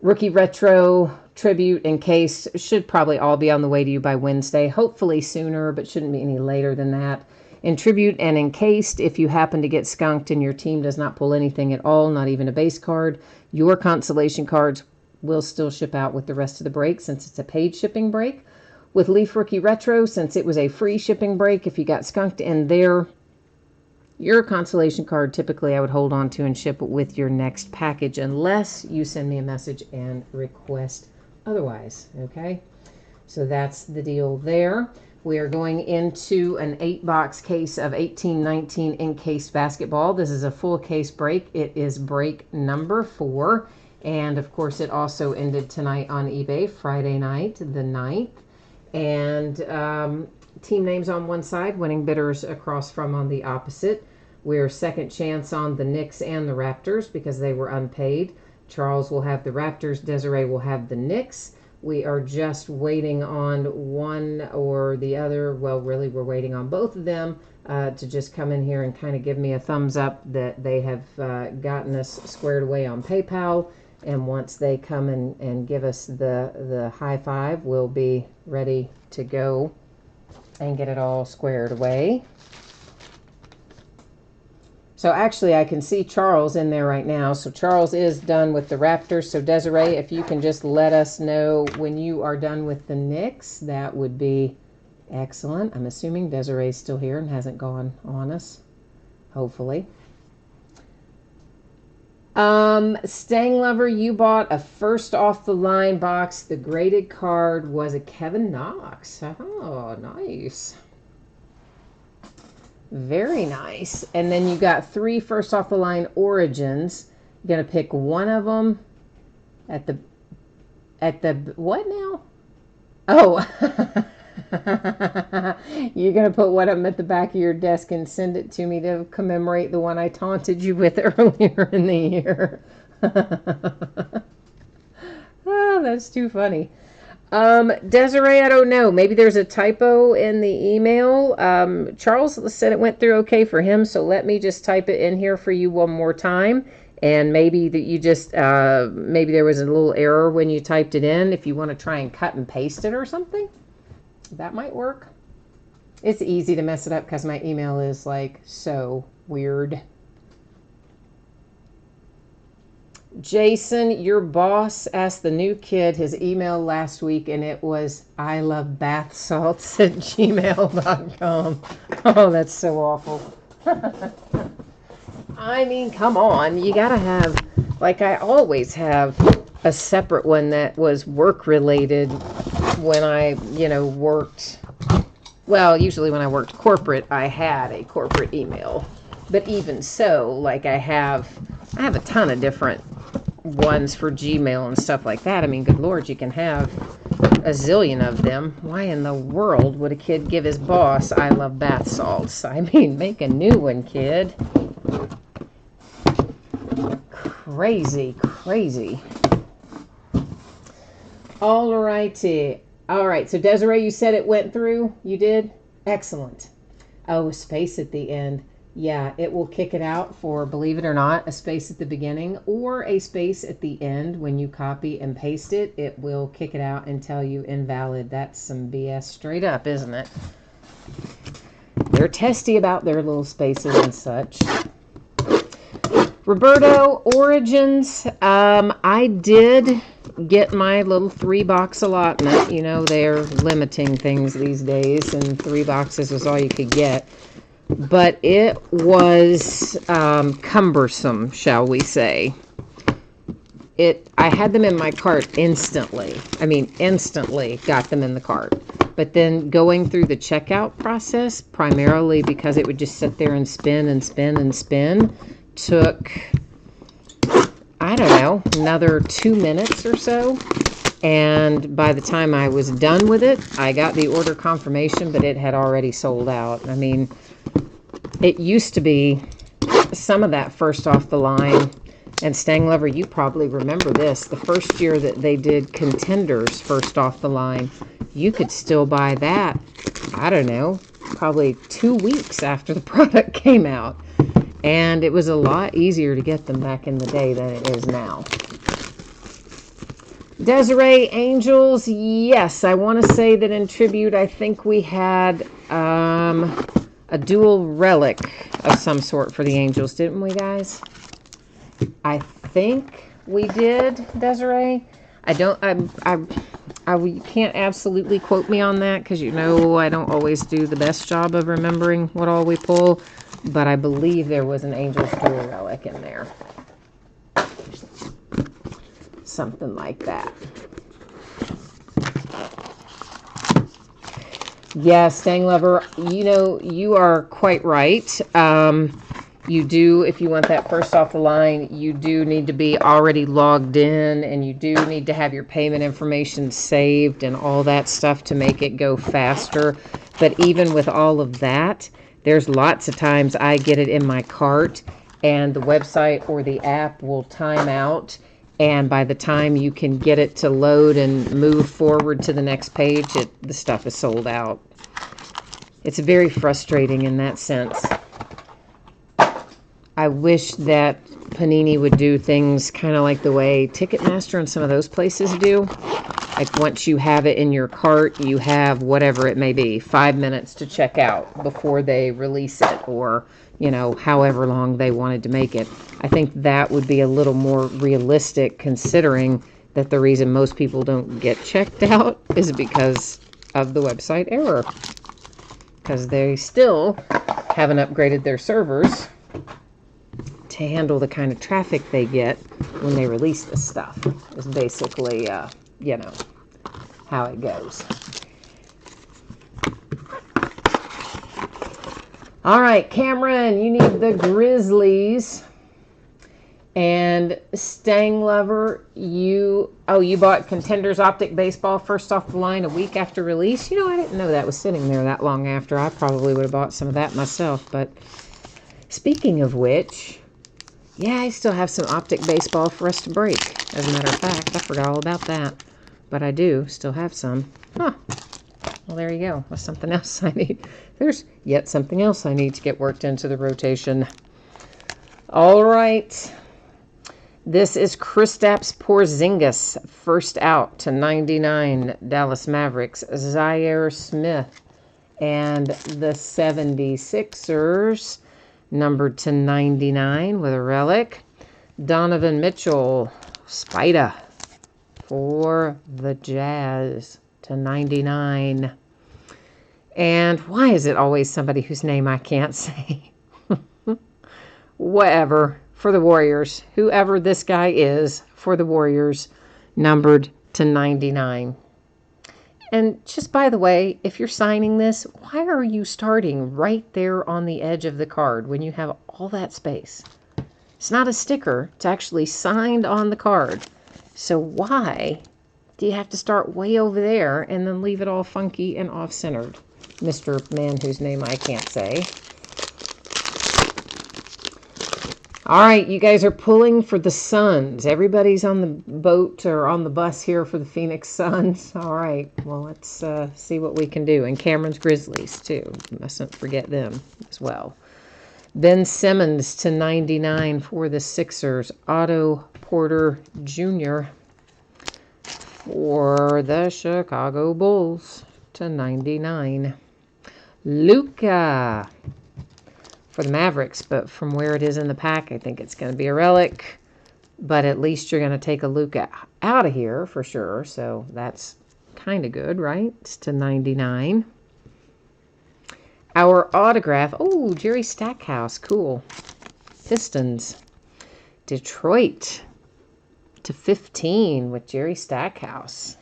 A: Rookie Retro, Tribute, Encased should probably all be on the way to you by Wednesday. Hopefully sooner, but shouldn't be any later than that. In Tribute and Encased, if you happen to get skunked and your team does not pull anything at all, not even a base card, your consolation cards will still ship out with the rest of the break since it's a paid shipping break. With Leaf Rookie Retro, since it was a free shipping break, if you got skunked in there, your consolation card, typically I would hold on to and ship it with your next package unless you send me a message and request otherwise, okay? So that's the deal there. We are going into an 8-box case of 1819 Encased basketball. This is a full case break. It is break number 4. And of course, it also ended tonight on eBay, Friday night, the 9th. And team names on one side, winning bidders across from on the opposite. We're second chance on the Knicks and the Raptors because they were unpaid. Charles will have the Raptors. Desiree will have the Knicks. We are just waiting on one or the other. Well, really, we're waiting on both of them to just come in here and kind of give me a thumbs up that they have gotten us squared away on PayPal. And once they come and give us the high five, we'll be ready to go and get it all squared away. So actually, I can see Charles in there right now. So Charles is done with the Raptors. So Desiree, if you can just let us know when you are done with the Knicks, that would be excellent. I'm assuming Desiree's still here and hasn't gone on us, hopefully. Stang Lover, you bought a first off the line box. The graded card was a Kevin Knox. Oh, nice. Very nice. And then you got 3 first off the line Origins. You're going to pick one of them at the what now? Oh. You're going to put one of them at the back of your desk and send it to me to commemorate the one I taunted you with earlier in the year. Oh, that's too funny. Desiree, I don't know. Maybe there's a typo in the email. Charles said it went through okay for him, so let me just type it in here for you one more time. And maybe that you just, maybe there was a little error when you typed it in. If you want to try and cut and paste it or something, that might work. It's easy to mess it up because my email is like so weird. Jason, your boss asked the new kid his email last week, and it was ilovebathsalts@gmail.com. Oh, that's so awful. I mean, come on. You gotta have, like I always have, a separate one that was work-related when I, worked. Well, usually when I worked corporate, I had a corporate email. But even so, like I have a ton of different ones for Gmail and stuff like that. I mean, good Lord, you can have a zillion of them. Why in the world would a kid give his boss I love bath salts? I mean, make a new one, kid. Crazy, crazy. All righty. All right, so Desiree, you said it went through? You did? Excellent. Oh, space at the end. Yeah, it will kick it out for, believe it or not, a space at the beginning or a space at the end. When you copy and paste it, it will kick it out and tell you invalid. That's some BS straight up, isn't it? They're testy about their little spaces and such. Roberto Origins, I did get my little 3-box allotment. You know, they're limiting things these days, and 3 boxes was all you could get. But it was cumbersome, shall we say. I had them in my cart instantly. I mean, instantly got them in the cart. But then going through the checkout process, primarily because it would just sit there and spin and spin and spin, took, I don't know, another 2 minutes or so. And by the time I was done with it, I got the order confirmation, but it had already sold out. I mean, it used to be some of that first off the line. And Stang Lover, you probably remember this. The first year that they did Contenders first off the line, you could still buy that, I don't know, probably 2 weeks after the product came out. And it was a lot easier to get them back in the day than it is now. Desiree Angels, yes, I want to say that in tribute, I think we had a dual relic of some sort for the Angels, didn't we, guys? I think we did, Desiree. You can't absolutely quote me on that because you know I don't always do the best job of remembering what all we pull, but I believe there was an Angels dual relic in there. Something like that. Yeah, Stang Lover, you know, you are quite right. You do, if you want that first off the line, you do need to be already logged in, and you do need to have your payment information saved and all that stuff to make it go faster. But even with all of that, there's lots of times I get it in my cart and the website or the app will time out. And by the time you can get it to load and move forward to the next page, the stuff is sold out. It's very frustrating in that sense. I wish that Panini would do things kind of like the way Ticketmaster and some of those places do. Like once you have it in your cart, you have whatever it may be, 5 minutes to check out before they release it, or, you know, however long they wanted to make it. I think that would be a little more realistic, considering that the reason most people don't get checked out is because of the website error. Because they still haven't upgraded their servers to handle the kind of traffic they get when they release this stuff. Is basically, you know, how it goes. All right, Cameron, you need the Grizzlies. And Stang Lover, you bought Contenders Optic Baseball first off the line a week after release. You know, I didn't know that was sitting there that long after. I probably would have bought some of that myself. But speaking of which, yeah, I still have some Optic Baseball for us to break. As a matter of fact, I forgot all about that. But I do still have some. Huh. Well, there you go. That's something else I need. There's yet something else I need to get worked into the rotation. All right. This is Kristaps Porzingis, first out to 99, Dallas Mavericks. Zaire Smith and the 76ers, numbered to 99 with a relic. Donovan Mitchell, Spider, for the Jazz to 99. And why is it always somebody whose name I can't say? Whatever. For the Warriors, whoever this guy is, for the Warriors, numbered to 99. And just by the way, if you're signing this, why are you starting right there on the edge of the card when you have all that space? It's not a sticker. It's actually signed on the card. So why do you have to start way over there and then leave it all funky and off-centered? Mr. Man whose name I can't say. All right, you guys are pulling for the Suns. Everybody's on the boat or on the bus here for the Phoenix Suns. All right, well, let's see what we can do. And Cameron's Grizzlies, too. Mustn't forget them as well. Ben Simmons to 99 for the Sixers. Otto Porter Jr. for the Chicago Bulls to 99. Luka for the Mavericks, but from where it is in the pack, I think it's going to be a relic. But at least you're going to take a Luka out of here for sure. So that's kind of good, right? It's to 99. Our autograph. Oh, Jerry Stackhouse. Cool. Pistons. Detroit to 15 with Jerry Stackhouse.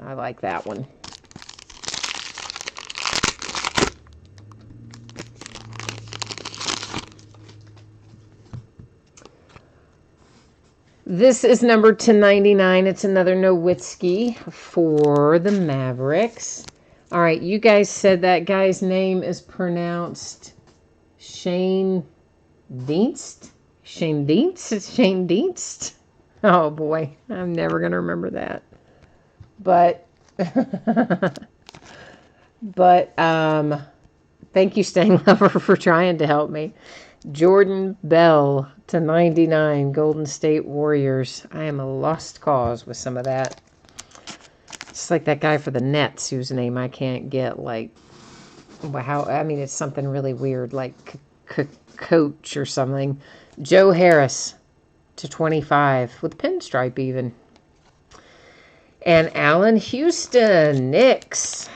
A: I like that one. This is numbered to 99. It's another Nowitzki for the Mavericks. All right, you guys said that guy's name is pronounced Shane Dienst? Shane Dienst? Shane Dienst? Oh, boy. I'm never going to remember that. But, thank you, Stang Lover, for trying to help me. Jordan Bell to 99, Golden State Warriors. I am a lost cause with some of that. It's like that guy for the Nets whose name I can't get, like, it's something really weird, like Coach or something. Joe Harris to 25, with pinstripe even. And Allen Houston, Knicks.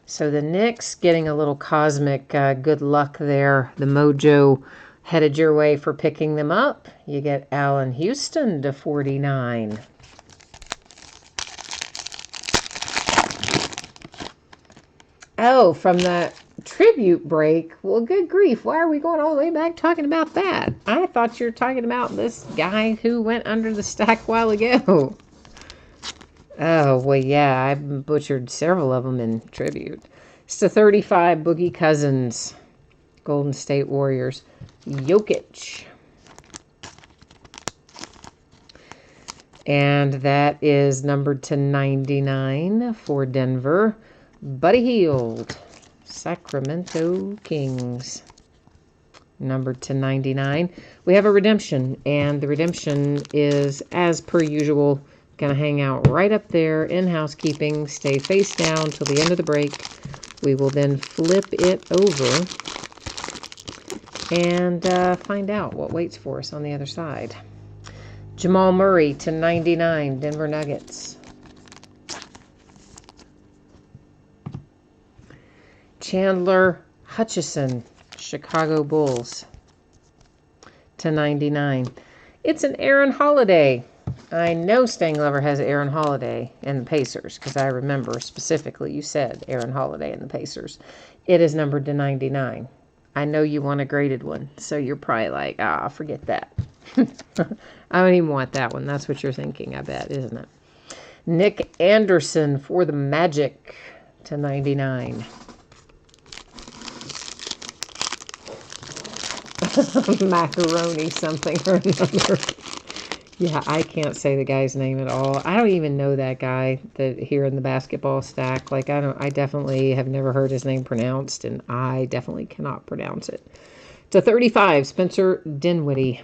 A: So the Knicks getting a little cosmic good luck there. The mojo headed your way for picking them up. You get Allen Houston to 49. Oh, from the tribute break. Well, good grief. Why are we going all the way back talking about that? I thought you were talking about this guy who went under the stack a while ago. Oh, well, yeah, I butchered several of them in tribute. It's to 35, Boogie Cousins, Golden State Warriors. Jokic. And that is numbered to 99 for Denver. Buddy Hield, Sacramento Kings. Numbered to 99. We have a redemption, and the redemption is, as per usual, going to hang out right up there in housekeeping. Stay face down till the end of the break. We will then flip it over and find out what waits for us on the other side. Jamal Murray to 99, Denver Nuggets. Chandler Hutchison, Chicago Bulls to 99. It's an Aaron Holiday. I know Stang Lover has Aaron Holiday and the Pacers, because I remember specifically you said Aaron Holiday and the Pacers. It is numbered to 99. I know you want a graded one, so you're probably like, forget that. I don't even want that one. That's what you're thinking, I bet, isn't it? Nick Anderson for the Magic to 99. Macaroni something or another. Yeah, I can't say the guy's name at all. I don't even know that guy that here in the basketball stack. Like, I definitely have never heard his name pronounced, and I definitely cannot pronounce it. To 35, Spencer Dinwiddie.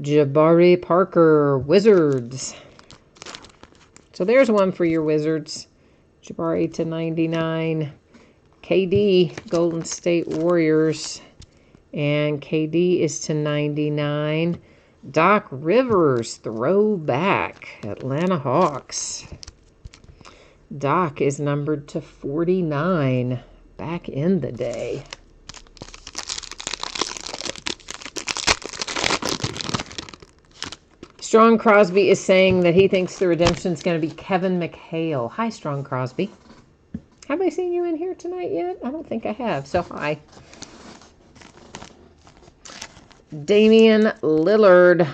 A: Jabari Parker, Wizards. So there's one for your Wizards. Jabari to 99. KD, Golden State Warriors. And KD is to 99. Doc Rivers, throwback, Atlanta Hawks. Doc is numbered to 49, back in the day. Strong Crosby is saying that he thinks the redemption is going to be Kevin McHale. Hi, Strong Crosby. Have I seen you in here tonight yet? I don't think I have, so hi. Damian Lillard,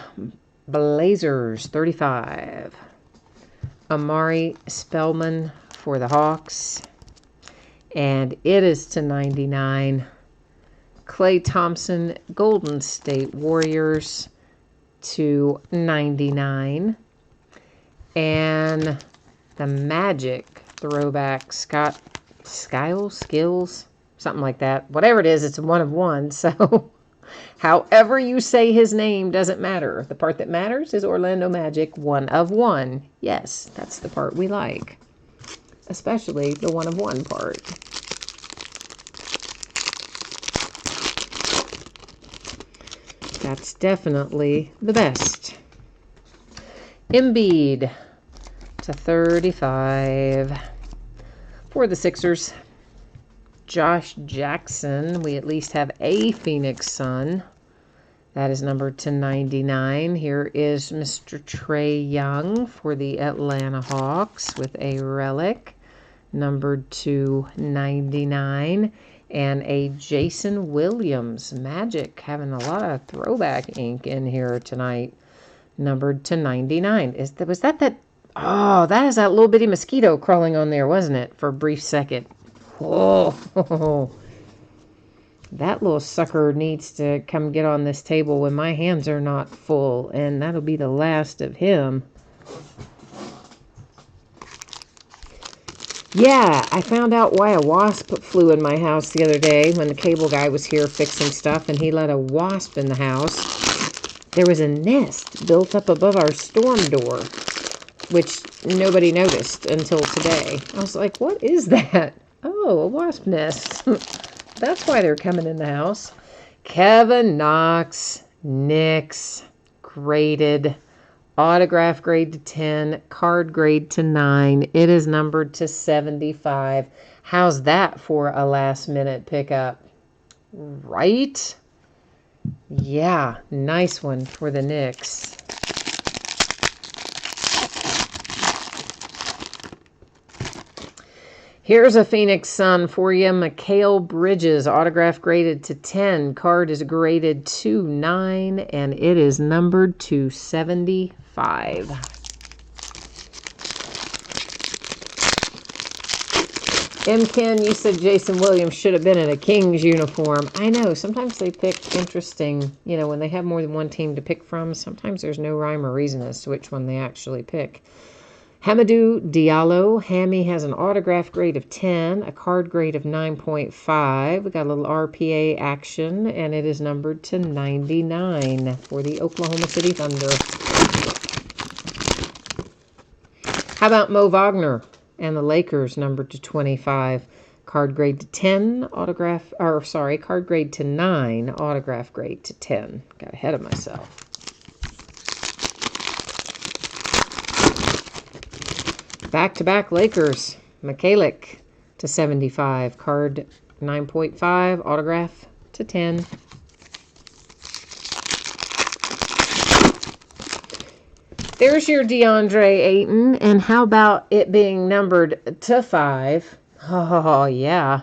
A: Blazers, 35. Amari Spellman for the Hawks. And it is to 99. Klay Thompson, Golden State Warriors, to 99. And the Magic throwback, Scott Skills, something like that. Whatever it is, it's one of one, so... However you say his name doesn't matter. The part that matters is Orlando Magic, one of one. Yes, that's the part we like. Especially the one of one part. That's definitely the best. Embiid to 35 for the Sixers. Josh Jackson, we at least have a Phoenix Sun. That is numbered to 99. Here is Mr. Trae Young for the Atlanta Hawks with a relic, numbered to 99. And a Jason Williams, Magic, having a lot of throwback ink in here tonight, numbered to 99. Was that? Oh, that is that little bitty mosquito crawling on there, wasn't it? For a brief second. Whoa. That little sucker needs to come get on this table when my hands are not full, and that'll be the last of him. Yeah, I found out why a wasp flew in my house the other day when the cable guy was here fixing stuff, and he let a wasp in the house. There was a nest built up above our storm door, which nobody noticed until today. I was like, what is that? Oh, a wasp nest. That's why they're coming in the house. Kevin Knox, Knicks, graded. Autograph grade to 10, card grade to 9. It is numbered to 75. How's that for a last-minute pickup? Right? Yeah, nice one for the Knicks. Here's a Phoenix Sun for you. Mikal Bridges, autograph graded to 10. Card is graded to 9, and it is numbered to 75. M. Ken, you said Jason Williams should have been in a Kings uniform. I know, sometimes they pick interesting, when they have more than one team to pick from, sometimes there's no rhyme or reason as to which one they actually pick. Hamidou Diallo, Hammy has an autograph grade of 10, a card grade of 9.5. We got a little RPA action, and it is numbered to 99 for the Oklahoma City Thunder. How about Mo Wagner and the Lakers, numbered to 25, card grade to 10, card grade to 9, autograph grade to 10. Got ahead of myself. Back-to-back Lakers, Mikalik to 75, card 9.5, autograph to 10. There's your DeAndre Ayton, and how about it being numbered to 5? Oh, yeah.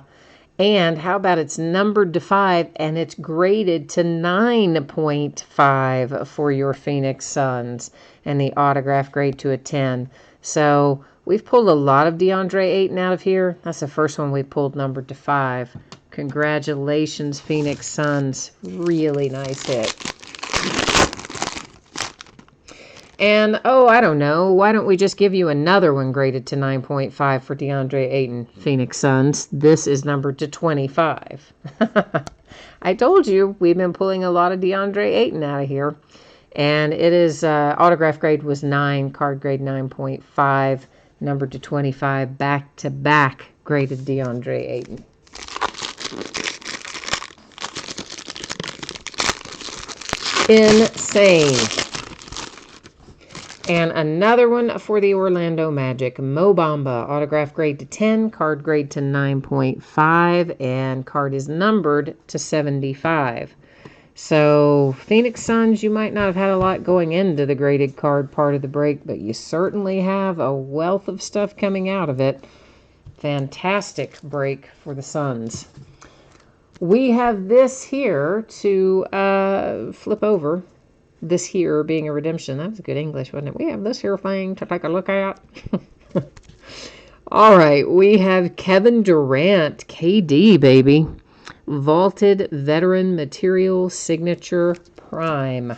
A: And how about it's numbered to 5, and it's graded to 9.5 for your Phoenix Suns, and the autograph grade to a 10. So we've pulled a lot of DeAndre Ayton out of here. That's the first one we pulled numbered to 5. Congratulations, Phoenix Suns. Really nice hit. And, I don't know. Why don't we just give you another one graded to 9.5 for DeAndre Ayton, Phoenix Suns. This is numbered to 25. I told you we've been pulling a lot of DeAndre Ayton out of here. And it is, autograph grade was 9, card grade 9.5, numbered to 25, back-to-back graded DeAndre Ayton. Insane. And another one for the Orlando Magic. Mo Bamba, autograph grade to 10, card grade to 9.5, and card is numbered to 75. So, Phoenix Suns, you might not have had a lot going into the graded card part of the break, but you certainly have a wealth of stuff coming out of it. Fantastic break for the Suns. We have this here to flip over. This here being a redemption. That was good English, wasn't it? We have this here thing to take a look at. All right, we have Kevin Durant, KD, baby. Vaulted Veteran Material Signature Prime.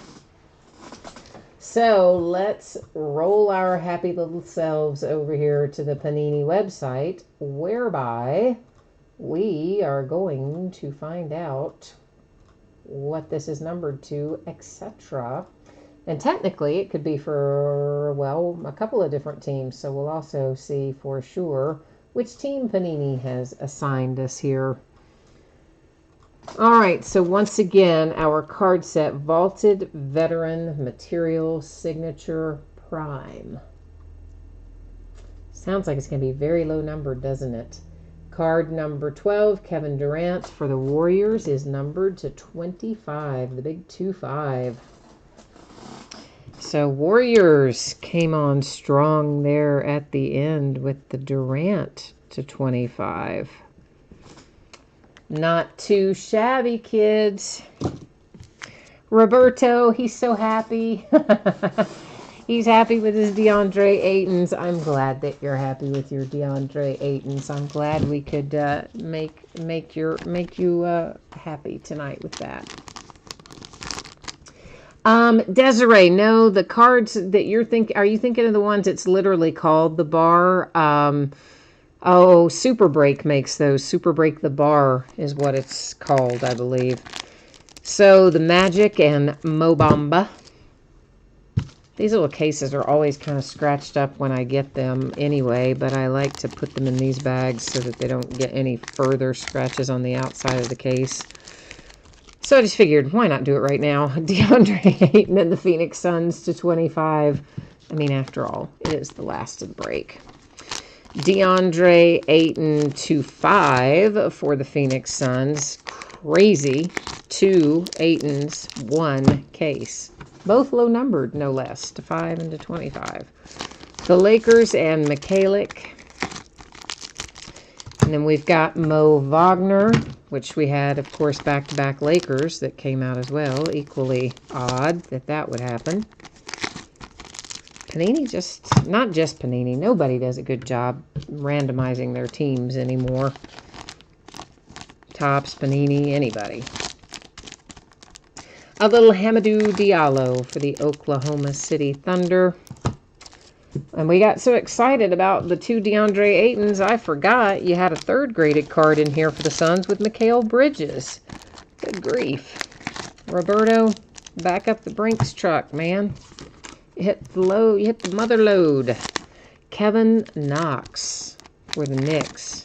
A: So let's roll our happy little selves over here to the Panini website, whereby we are going to find out what this is numbered to, etc. And technically, it could be for, a couple of different teams. So we'll also see for sure which team Panini has assigned us here. All right, so once again, our card set, Vaulted Veteran Material Signature Prime. Sounds like it's going to be very low numbered, doesn't it? Card number 12, Kevin Durant for the Warriors, is numbered to 25, the big 2-5. So Warriors came on strong there at the end with the Durant to 25. Not too shabby, kids. Roberto, he's so happy. He's happy with his DeAndre Aytons. I'm glad that you're happy with your DeAndre Aytons. I'm glad we could make you happy tonight with that. Desiree, no, the cards that you're thinking, are you thinking of the ones it's literally called the bar? Super Break makes those. Super Break the Bar is what it's called, I believe. So the Magic and Mo Bamba. These little cases are always kind of scratched up when I get them anyway, but I like to put them in these bags so that they don't get any further scratches on the outside of the case. So I just figured, why not do it right now? DeAndre Ayton and the Phoenix Suns to 25. I mean, after all, it is the last of the break. DeAndre Ayton to 5 for the Phoenix Suns. Crazy. 2 Aytons, 1 case. Both low numbered, no less, to 5 and to 25. The Lakers and Mikhailiuk. And then we've got Mo Wagner, which we had, of course, back-to-back Lakers that came out as well. Equally odd that would happen. Panini not just Panini. Nobody does a good job randomizing their teams anymore. Topps, Panini, anybody. A little Hamidou Diallo for the Oklahoma City Thunder. And we got so excited about the 2 DeAndre Aytons, I forgot you had a 3rd graded card in here for the Suns with Mikal Bridges. Good grief. Roberto, back up the Brinks truck, man. You hit the mother load. Kevin Knox for the Knicks.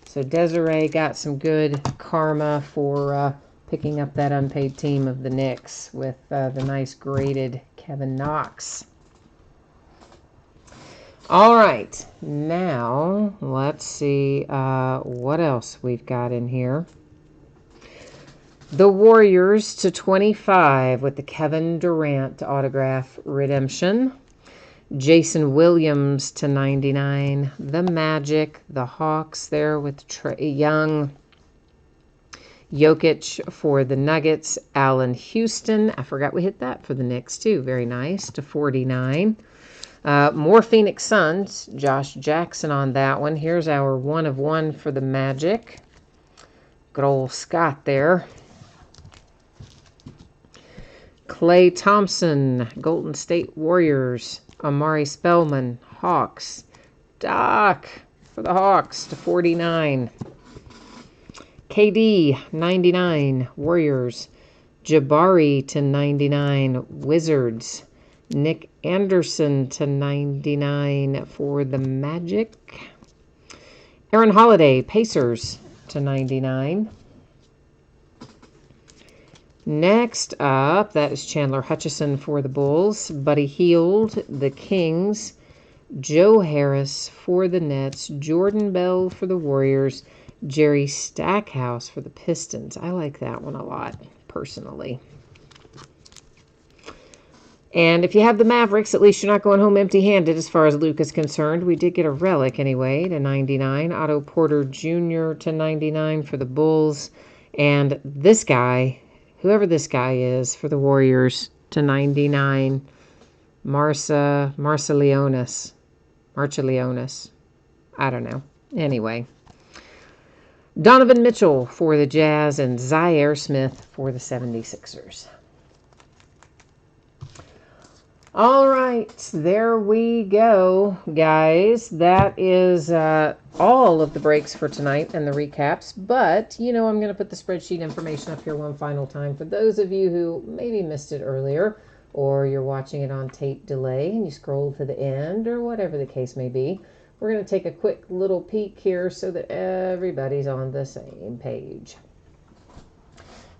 A: So Desiree got some good karma for picking up that unpaid team of the Knicks with the nice graded Kevin Knox. All right, now let's see what else we've got in here. The Warriors to 25 with the Kevin Durant autograph redemption. Jason Williams to 99. The Magic, the Hawks there with Trae Young. Jokic for the Nuggets. Allen Houston. I forgot we hit that for the Knicks too. Very nice, to 49. More Phoenix Suns. Josh Jackson on that one. Here's our 1 of 1 for the Magic. Good old Scott there. Klay Thompson, Golden State Warriors. Amari Spellman, Hawks. Doc for the Hawks to 49. KD, 99, Warriors. Jabari to 99, Wizards. Nick Anderson to 99 for the Magic. Aaron Holiday, Pacers to 99. Next up, that is Chandler Hutchison for the Bulls. Buddy Hield, the Kings. Joe Harris for the Nets. Jordan Bell for the Warriors. Jerry Stackhouse for the Pistons. I like that one a lot, personally. And if you have the Mavericks, at least you're not going home empty-handed as far as Luke is concerned. We did get a relic anyway to 99. Otto Porter Jr. to 99 for the Bulls. And this guy, whoever this guy is for the Warriors, to 99. Marcellionis. I don't know. Anyway. Donovan Mitchell for the Jazz and Zaire Smith for the 76ers. All right, there we go, guys. That is all of the breaks for tonight and the recaps. But, I'm going to put the spreadsheet information up here one final time. For those of you who maybe missed it earlier, or you're watching it on tape delay and you scroll to the end, or whatever the case may be, we're going to take a quick little peek here so that everybody's on the same page.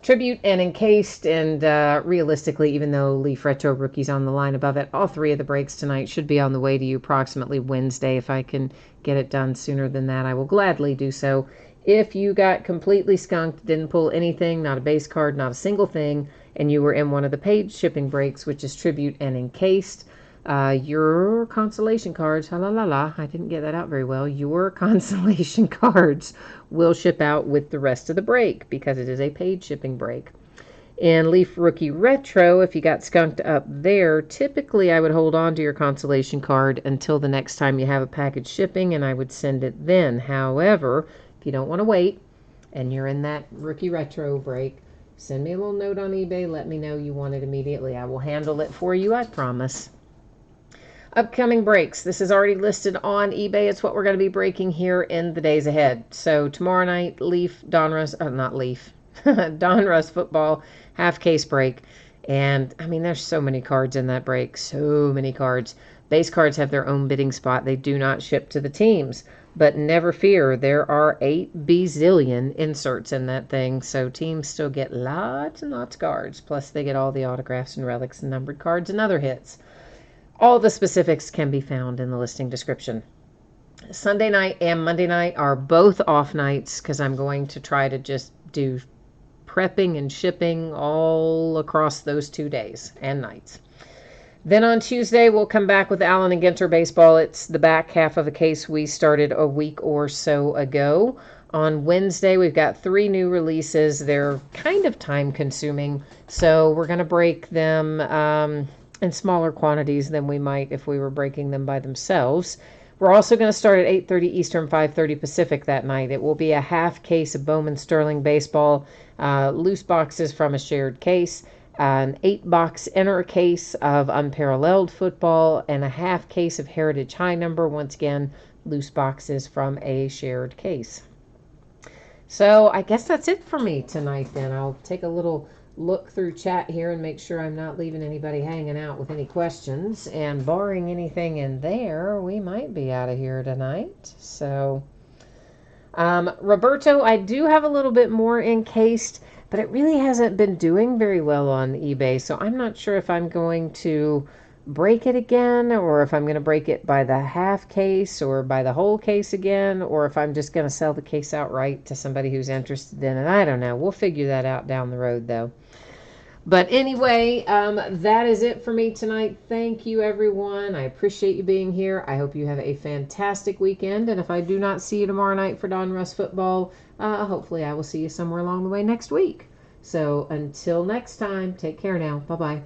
A: Tribute and Encased, and realistically, even though Leaf Retro Rookie's on the line above it, all three of the breaks tonight should be on the way to you approximately Wednesday. If I can get it done sooner than that, I will gladly do so. If you got completely skunked, didn't pull anything, not a base card, not a single thing, and you were in one of the paid shipping breaks, which is Tribute and Encased, your consolation cards, I didn't get that out very well. Your consolation cards will ship out with the rest of the break because it is a paid shipping break. And Leaf Rookie Retro, if you got skunked up there, typically I would hold on to your consolation card until the next time you have a package shipping, and I would send it then. However, if you don't want to wait and you're in that Rookie Retro break, send me a little note on eBay. Let me know you want it immediately. I will handle it for you, I promise. Upcoming breaks. This is already listed on eBay. It's what we're going to be breaking here in the days ahead. So tomorrow night, Leaf, Donruss, not Leaf, Donruss football half case break. And I mean, there's so many cards in that break. So many cards. Base cards have their own bidding spot. They do not ship to the teams. But never fear, there are 8 bazillion inserts in that thing. So teams still get lots and lots of cards. Plus they get all the autographs and relics and numbered cards and other hits. All the specifics can be found in the listing description. Sunday night and Monday night are both off nights because I'm going to try to just do prepping and shipping all across those 2 days and nights. Then on Tuesday, we'll come back with Allen and Ginter baseball. It's the back half of a case we started a week or so ago. On Wednesday, we've got 3 new releases. They're kind of time consuming, so we're going to break them in smaller quantities than we might if we were breaking them by themselves. We're also going to start at 8:30 Eastern, 5:30 Pacific that night. It will be a half case of Bowman Sterling baseball, loose boxes from a shared case, an 8-box inner case of Unparalleled football, and a half case of Heritage High Number, once again, loose boxes from a shared case. So I guess that's it for me tonight then. I'll take a little look through chat here and make sure I'm not leaving anybody hanging out with any questions. And barring anything in there, we might be out of here tonight. So, Roberto, I do have a little bit more encased, but it really hasn't been doing very well on eBay. So I'm not sure if I'm going to break it again, or if I'm going to break it by the half case or by the whole case again, or if I'm just going to sell the case outright to somebody who's interested in it. I don't know. We'll figure that out down the road, though. But anyway, that is it for me tonight. Thank you, everyone. I appreciate you being here. I hope you have a fantastic weekend. And if I do not see you tomorrow night for Donruss football, hopefully I will see you somewhere along the way next week. So until next time, take care now. Bye-bye.